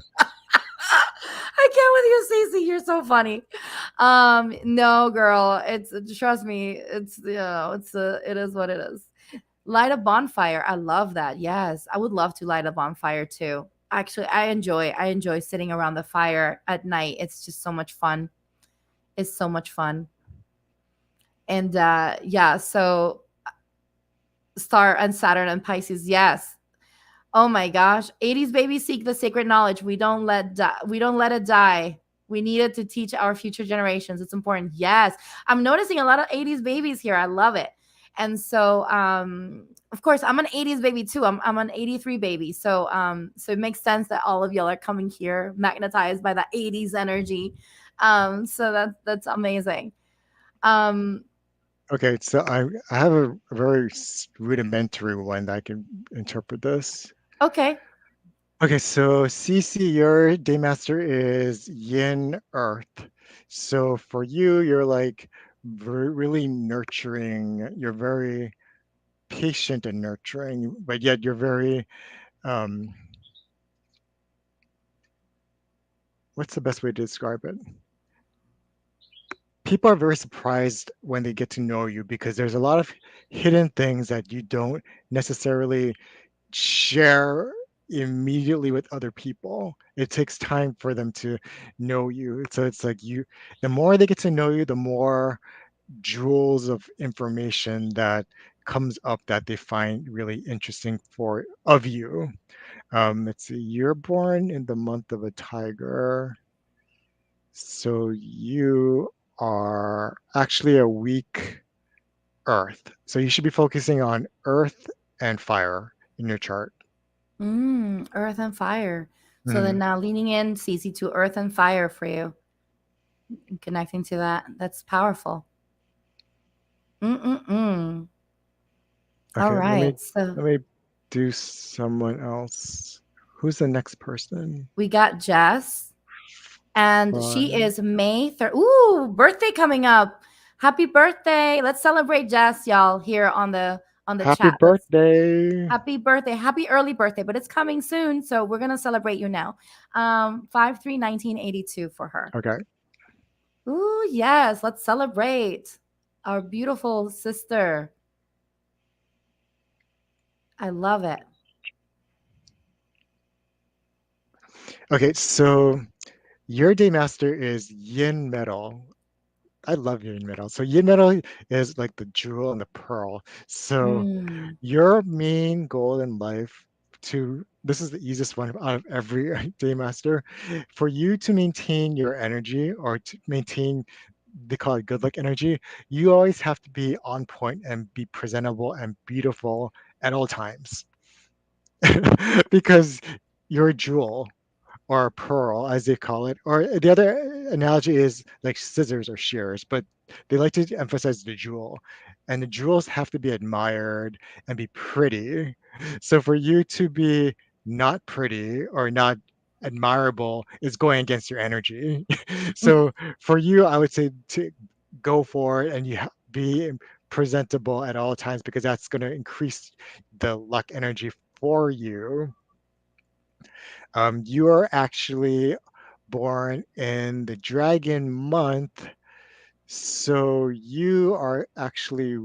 Speaker 1: I can't with you, Cece. You're so funny. No, girl. It's trust me. It is what it is. Light a bonfire. I love that. Yes, I would love to light a bonfire too. Actually, I enjoy sitting around the fire at night. It's just so much fun. It's so much fun. And yeah, so Star and Saturn and Pisces. Yes. Oh my gosh. 80s babies seek the sacred knowledge. We don't let it die. We need it to teach our future generations. It's important. Yes. I'm noticing a lot of 80s babies here. I love it. And so of course I'm an 80s baby too. I'm an 83 baby. So it makes sense that all of y'all are coming here magnetized by that 80s energy. So that's amazing. Um
Speaker 2: okay, so I have a very rudimentary one that I can interpret this.
Speaker 1: okay.
Speaker 2: Okay, so Cece, your day master is Yin Earth. So for you, you're like really nurturing. You're very patient and nurturing, but yet you're very um, what's the best way to describe it? People are very surprised when they get to know you because there's a lot of hidden things that you don't necessarily share immediately with other people. It takes time for them to know you. So it's like the more they get to know you, the more jewels of information that comes up that they find really interesting for of you. Let's see, you're born in the month of a tiger. So you are actually a weak earth. So you should be focusing on earth and fire in your chart.
Speaker 1: Earth and fire. So then
Speaker 2: Mhm.
Speaker 1: now leaning in, Cece, to earth and fire for you, and connecting to that. That's powerful. Mm-mm-mm. All
Speaker 2: Okay,
Speaker 1: right. So
Speaker 2: let me do someone else. Who's the next person?
Speaker 1: we got Jess, and she
Speaker 2: Fun.
Speaker 1: is May 3rd. Ooh, birthday coming up. Happy birthday. Let's celebrate Jess, y'all, here on the
Speaker 2: Happy
Speaker 1: chat. Let's
Speaker 2: birthday.
Speaker 1: happy birthday. Happy early birthday, but it's coming soon. So we're gonna celebrate you now. 5/3/1982 for her.
Speaker 2: Okay.
Speaker 1: Ooh, yes, let's celebrate our beautiful sister. I love it.
Speaker 2: Okay, so your day master is yin metal. I love yin metal. So yin metal is like the jewel and the pearl. So
Speaker 1: Mm.
Speaker 2: your main goal in life this is the easiest one out of every day master, for you to maintain your energy or to maintain, they call it good luck energy, you always have to be on point and be presentable and beautiful at all times. Because you're a jewel. or a pearl, as they call it. Or the other analogy is like scissors or shears, but they like to emphasize the jewel. And the jewels have to be admired and be pretty. So for you to be not pretty or not admirable is going against your energy. So for you, I would say to go for it and be presentable at all times because that's going to increase the luck energy for you. You are actually born in the dragon month, so you are actually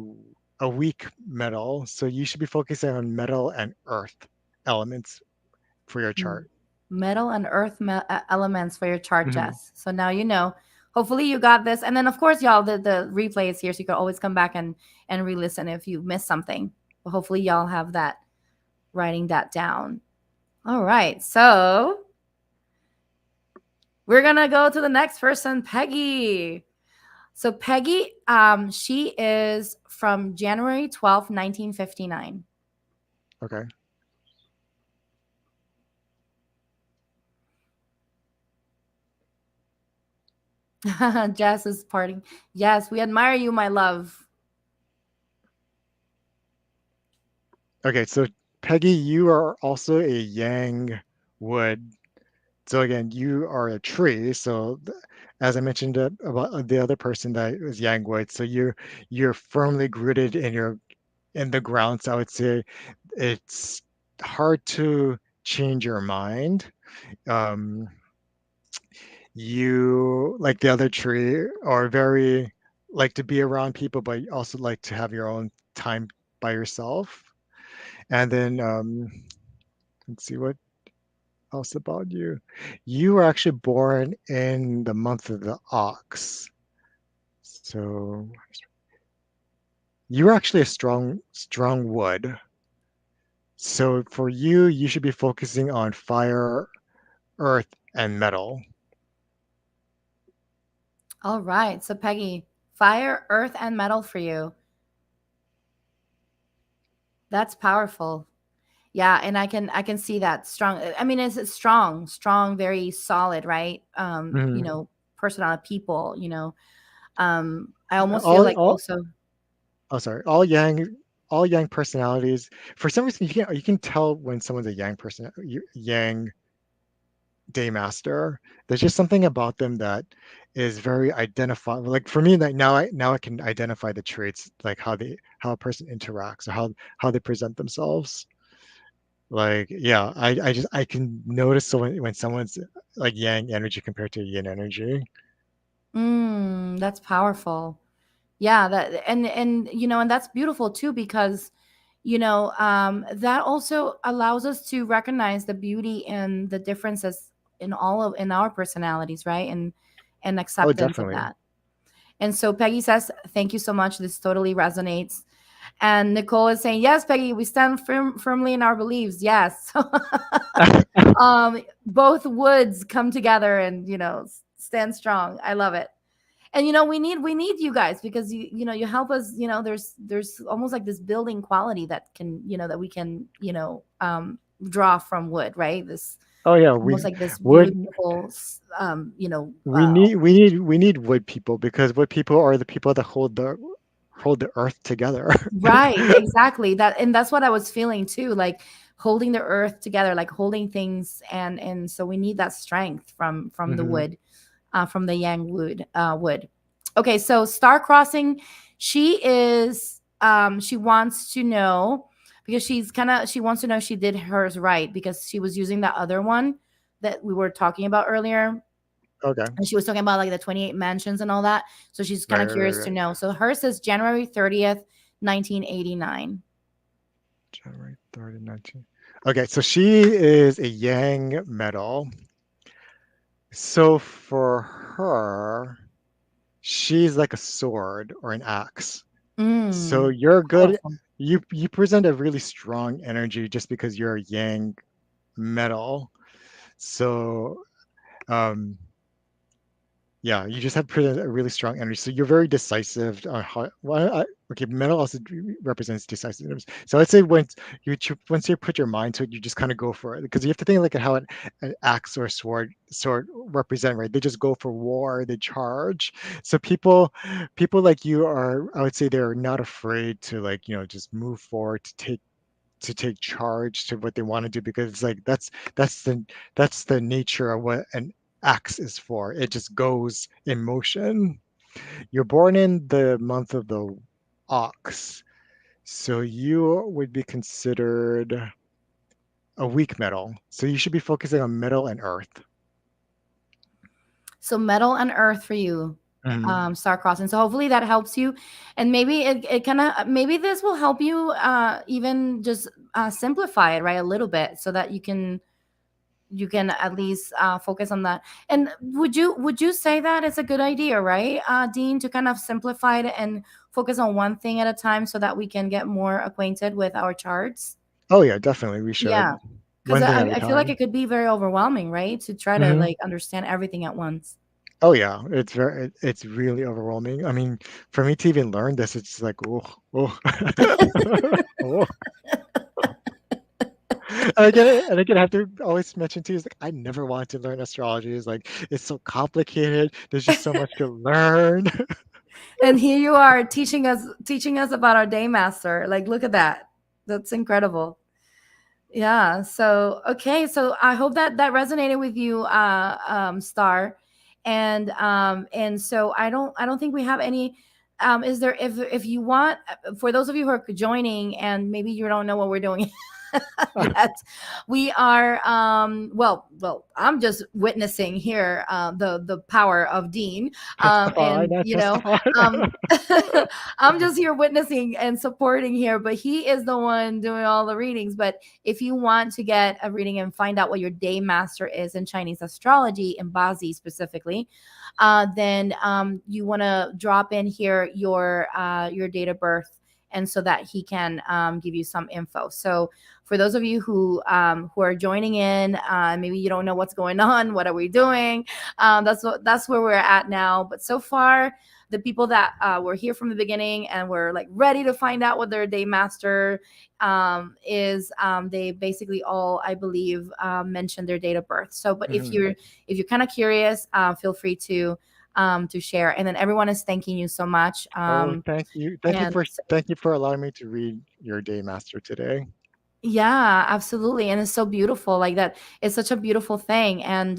Speaker 2: a weak metal. So you should be focusing on metal and earth elements for your
Speaker 1: Mm.
Speaker 2: chart.
Speaker 1: Metal and earth elements for your chart,
Speaker 2: Hmm.
Speaker 1: Jess. So now you know. Hopefully you got this. And then of course, y'all, the replay is here, so you can always come back and re-listen if you missed something. But hopefully y'all have that writing that down. All right. So we're gonna go to the next person, Peggy. So Peggy, she is from January 12th, 1959.
Speaker 2: Okay.
Speaker 1: Jess is parting. Yes, we admire you, my love.
Speaker 2: Okay. So Peggy, you are also a yang wood. So again, you are a tree. So as I mentioned about the other person that was yang wood, so you're firmly rooted in the ground. So I would say it's hard to change your mind. Um, you, like the other tree, are very like to be around people, but you also like to have your own time by yourself. And then let's see what else about you. You were actually born in the month of the ox. So you're actually a strong wood. So for you, you should be focusing on fire, earth, and metal.
Speaker 1: All right. So Peggy, fire, earth, and metal for you. That's powerful. Yeah, and I can see that strong. I mean, it's strong, strong, very solid, right?
Speaker 2: Mhm.
Speaker 1: Personality people, I almost feel
Speaker 2: All
Speaker 1: like
Speaker 2: all
Speaker 1: also.
Speaker 2: oh sorry, all yang personalities. For some reason, you can tell when someone's a yang person, yang daymaster. There's just something about them that is very identifiable. Like for me, like now I can identify the traits, like how a person interacts or how they present themselves. Like yeah, I can notice so when someone's like yang energy compared to yin energy.
Speaker 1: That's powerful. Yeah, that and that's beautiful too because that also allows us to recognize the beauty and the differences in our personalities, right? And
Speaker 2: Oh,
Speaker 1: acceptance of
Speaker 2: definitely.
Speaker 1: that. And so Peggy says, "Thank you so much. This totally resonates." And Nicole is saying, "Yes, Peggy, we stand firmly in our beliefs." Yes. Both woods come together and stand strong. I love it. And we need you guys because you help us. There's almost like this building quality that can that we can draw from wood, right? This
Speaker 2: Oh yeah,
Speaker 1: almost like this
Speaker 2: wood
Speaker 1: beautiful
Speaker 2: we need wood people because wood people are the people that hold the earth together.
Speaker 1: right, exactly. That's what I was feeling too, like holding the earth together, like holding things, and so we need that strength from the
Speaker 2: Hmm.
Speaker 1: wood, from the yang wood. Okay, so star crossing, she wants to know because she wants to know she did hers right because she was using that other one that we were talking about earlier,
Speaker 2: Okay.
Speaker 1: and she was talking about like the 28 mansions and all that. So she's kind
Speaker 2: Right,
Speaker 1: of
Speaker 2: right, right,
Speaker 1: curious to
Speaker 2: right.
Speaker 1: know. So hers says January 30th, 1989.
Speaker 2: January 30, 19. Okay, so she is a yang metal. So for her, she's like a sword or an axe. So
Speaker 1: Mm,
Speaker 2: you're good.
Speaker 1: powerful.
Speaker 2: You present a really strong energy just because you're a yang metal. So um yeah, you just have present a really strong energy. So you're very decisive on how. Well, Okay, metal also represents decisiveness. So I'd say once you put your mind to it, you just kind of go for it, because you have to think like how an axe or sword represent, right? They just go for war, they charge. So people like you are, I would say, they're not afraid to, like, just move forward, to take charge to what they want to do, because it's like that's the nature of what an axe is for. It just goes in motion. You're born in the month of the ox, so you would be considered a weak metal. So you should be focusing on metal and earth.
Speaker 1: So metal and earth for you,
Speaker 2: Mhm.
Speaker 1: star crossing. So hopefully that helps you, and maybe it kind of, maybe this will help you even just simplify it, right, a little bit, so that you can at least focus on that. And would you say that it's a good idea, right, Dean, to kind of simplify it and focus on one thing at a time so that we can get more acquainted with our charts?
Speaker 2: Oh yeah, definitely we should.
Speaker 1: Yeah, because
Speaker 2: One thing
Speaker 1: I,
Speaker 2: at a
Speaker 1: I feel like
Speaker 2: time.
Speaker 1: it could be very overwhelming, right, to try to
Speaker 2: Hmm.
Speaker 1: like understand everything at once.
Speaker 2: Oh yeah, it's really overwhelming. I mean, for me to even learn this, it's like, oh, oh, oh. And again, I have to always mention too, is like I never wanted to learn astrology. It's like it's so complicated. There's just so much to learn.
Speaker 1: And here you are teaching us about our day master. Like, look at that. That's incredible. Yeah. So okay. So I hope that that resonated with you, Star. And so I don't think we have any. Is there, if you want, for those of you who are joining and maybe you don't know what we're doing yet, we are, well, I'm just witnessing here the power of Dean,
Speaker 2: Testify,
Speaker 1: and
Speaker 2: not testify.
Speaker 1: um I'm just here witnessing and supporting here, but he is the one doing all the readings. But if you want to get a reading and find out what your day master is in Chinese astrology, in Bazi specifically, then you want to drop in here your date of birth, and so that he can give you some info. So for those of you who are joining in, maybe you don't know what's going on, what are we doing? That's where we're at now. But so far, the people that were here from the beginning and were like ready to find out what their day master is, they basically all, I believe, mentioned their date of birth. So, but if
Speaker 2: Mhm.
Speaker 1: you're kind of curious, feel free to share. And then everyone is thanking you so much.
Speaker 2: Oh, thank you.
Speaker 1: And so,
Speaker 2: Thank you for allowing me to read your day master today.
Speaker 1: yeah, absolutely. And it's so beautiful, like that. It's such a beautiful thing. And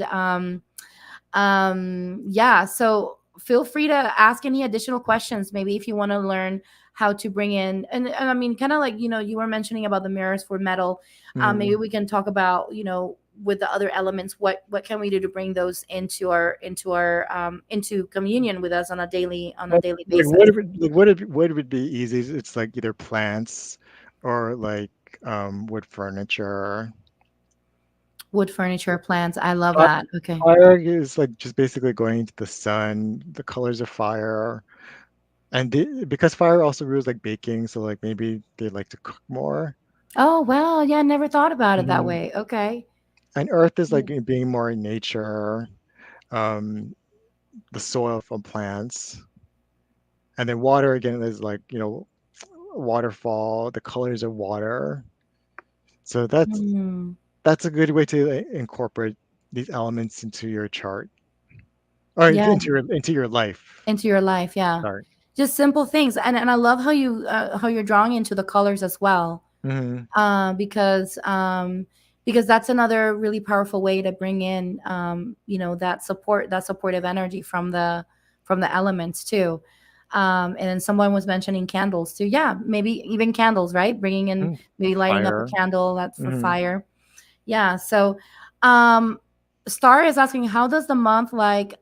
Speaker 1: yeah, so feel free to ask any additional questions, maybe if you want to learn how to bring in, and I mean, kind of like, you were mentioning about the mirrors for metal. Maybe
Speaker 2: Mhm.
Speaker 1: we can talk about, with the other elements, what can we do to bring those into communion with us on a daily
Speaker 2: Like
Speaker 1: basis.
Speaker 2: what would be easy? It's like either plants or like wood furniture.
Speaker 1: Wood, furniture, plants, I love
Speaker 2: Fi-
Speaker 1: that. Okay.
Speaker 2: Fire is like just basically going into the sun, the colors of fire. And because fire also rules like baking, so like maybe they like to cook more.
Speaker 1: Oh, well, yeah, I never thought about it that
Speaker 2: Mhm.
Speaker 1: way. Okay.
Speaker 2: And earth is
Speaker 1: Yeah.
Speaker 2: like being more in nature, um, the soil from plants. And then water again is like, waterfall, the colors of water. So
Speaker 1: Hmm.
Speaker 2: that's a good way to incorporate these elements into your chart or
Speaker 1: Yeah,
Speaker 2: into your life.
Speaker 1: into your life, yeah.
Speaker 2: Sorry.
Speaker 1: Just simple things. And I love how you're drawing into the colors as well.
Speaker 2: Hmm.
Speaker 1: Because that's another really powerful way to bring in, that supportive energy from the elements too. And then someone was mentioning candles too. Yeah, maybe even candles, right? Bringing in, maybe lighting up a
Speaker 2: Fire.
Speaker 1: candle, that's for
Speaker 2: Hmm.
Speaker 1: fire. Yeah. So, um, Star is asking, how does the month, like,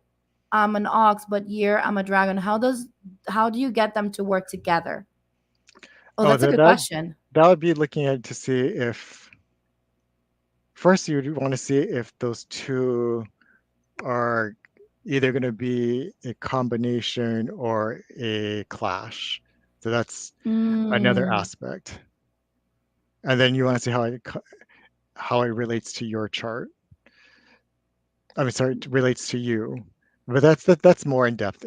Speaker 1: I'm an ox, but year I'm a dragon. How do you get them to work together? Oh,
Speaker 2: Oh,
Speaker 1: that's a good question.
Speaker 2: that would be looking at to see if first you would want to see if those two are either going to be a combination or a clash. So that's another
Speaker 1: Mm,
Speaker 2: aspect. And then you want to see how it relates to your chart. I mean, sorry, it relates to you. But that's more in depth.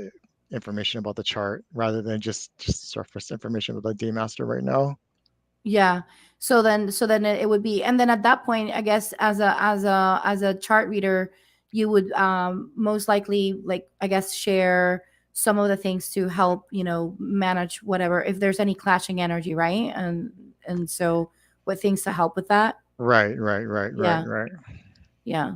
Speaker 2: information about the chart rather than just surface information with the D master right now.
Speaker 1: Yeah. So then it would be, and then at that point, I guess as a chart reader, you would most likely, like, I guess, share some of the things to help, manage whatever, if there's any clashing energy, right? And so what things to help with that.
Speaker 2: Right, right, right, right,
Speaker 1: Yeah.
Speaker 2: right.
Speaker 1: Yeah.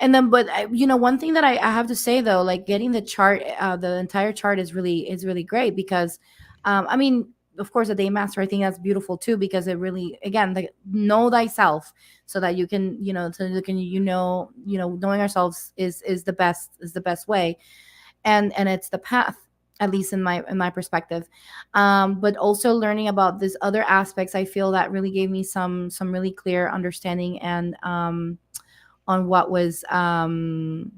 Speaker 1: And then, but one thing that I have to say though, like getting the chart, the entire chart is really great because, I mean, of course, the day master, I think that's beautiful too because it really, again, like, know thyself, so that you can, so you can, knowing ourselves is the best way, and it's the path, at least in my perspective. But also learning about these other aspects, I feel that really gave me some really clear understanding, and on what was and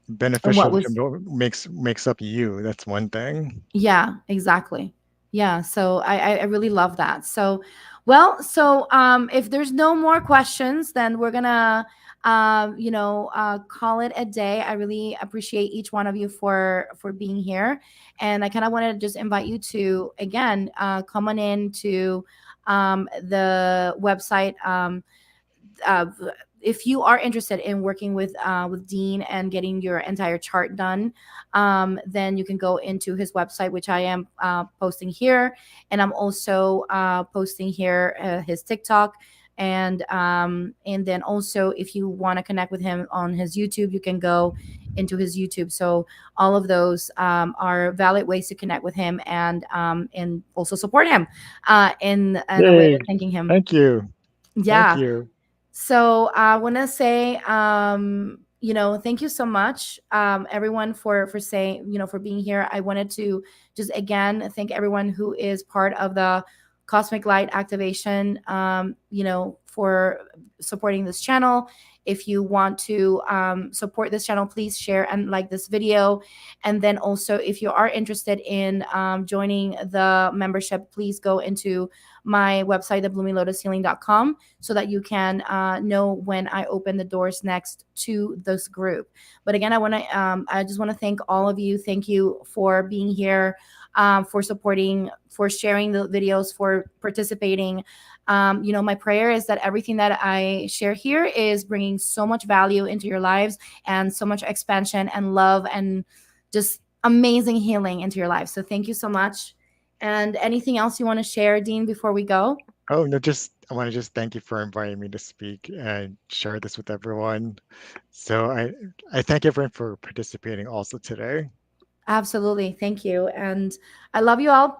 Speaker 1: what
Speaker 2: Beneficial to
Speaker 1: was
Speaker 2: makes up you. That's one thing.
Speaker 1: Yeah, exactly. Yeah, so I really love that. So, well, if there's no more questions, then we're gonna call it a day. I really appreciate each one of you for being here, and I kind of wanted to just invite you to, again, come on in to the website. Uh, if you are interested in working with Dean and getting your entire chart done, then you can go into his website, which I am posting here, and I'm also posting here his TikTok, and then also, if you want to connect with him on his YouTube, you can go into his YouTube. So all of those are valid ways to connect with him, and also support him in a way
Speaker 2: Yay!
Speaker 1: of thanking him.
Speaker 2: Thank you, thank
Speaker 1: Yeah.
Speaker 2: you.
Speaker 1: So I want to say, thank you so much, everyone, for saying, for being here. I wanted to just again thank everyone who is part of the Cosmic Light Activation, for supporting this channel. If you want to support this channel, please share and like this video. And then also, if you are interested in joining the membership, please go into my website, thebloominglotushealing.com, so that you can know when I open the doors next to this group. But again, I just want to thank all of you. Thank you for being here, for supporting, for sharing the videos, for participating. My prayer is that everything that I share here is bringing so much value into your lives, and so much expansion and love, and just amazing healing into your life. So thank you so much. And anything else you want to share, Dean, before we go?
Speaker 2: Oh no, just I want to just thank you for inviting me to speak and share this with everyone. So I thank everyone for participating also today.
Speaker 1: Absolutely. Thank you. And I love you all.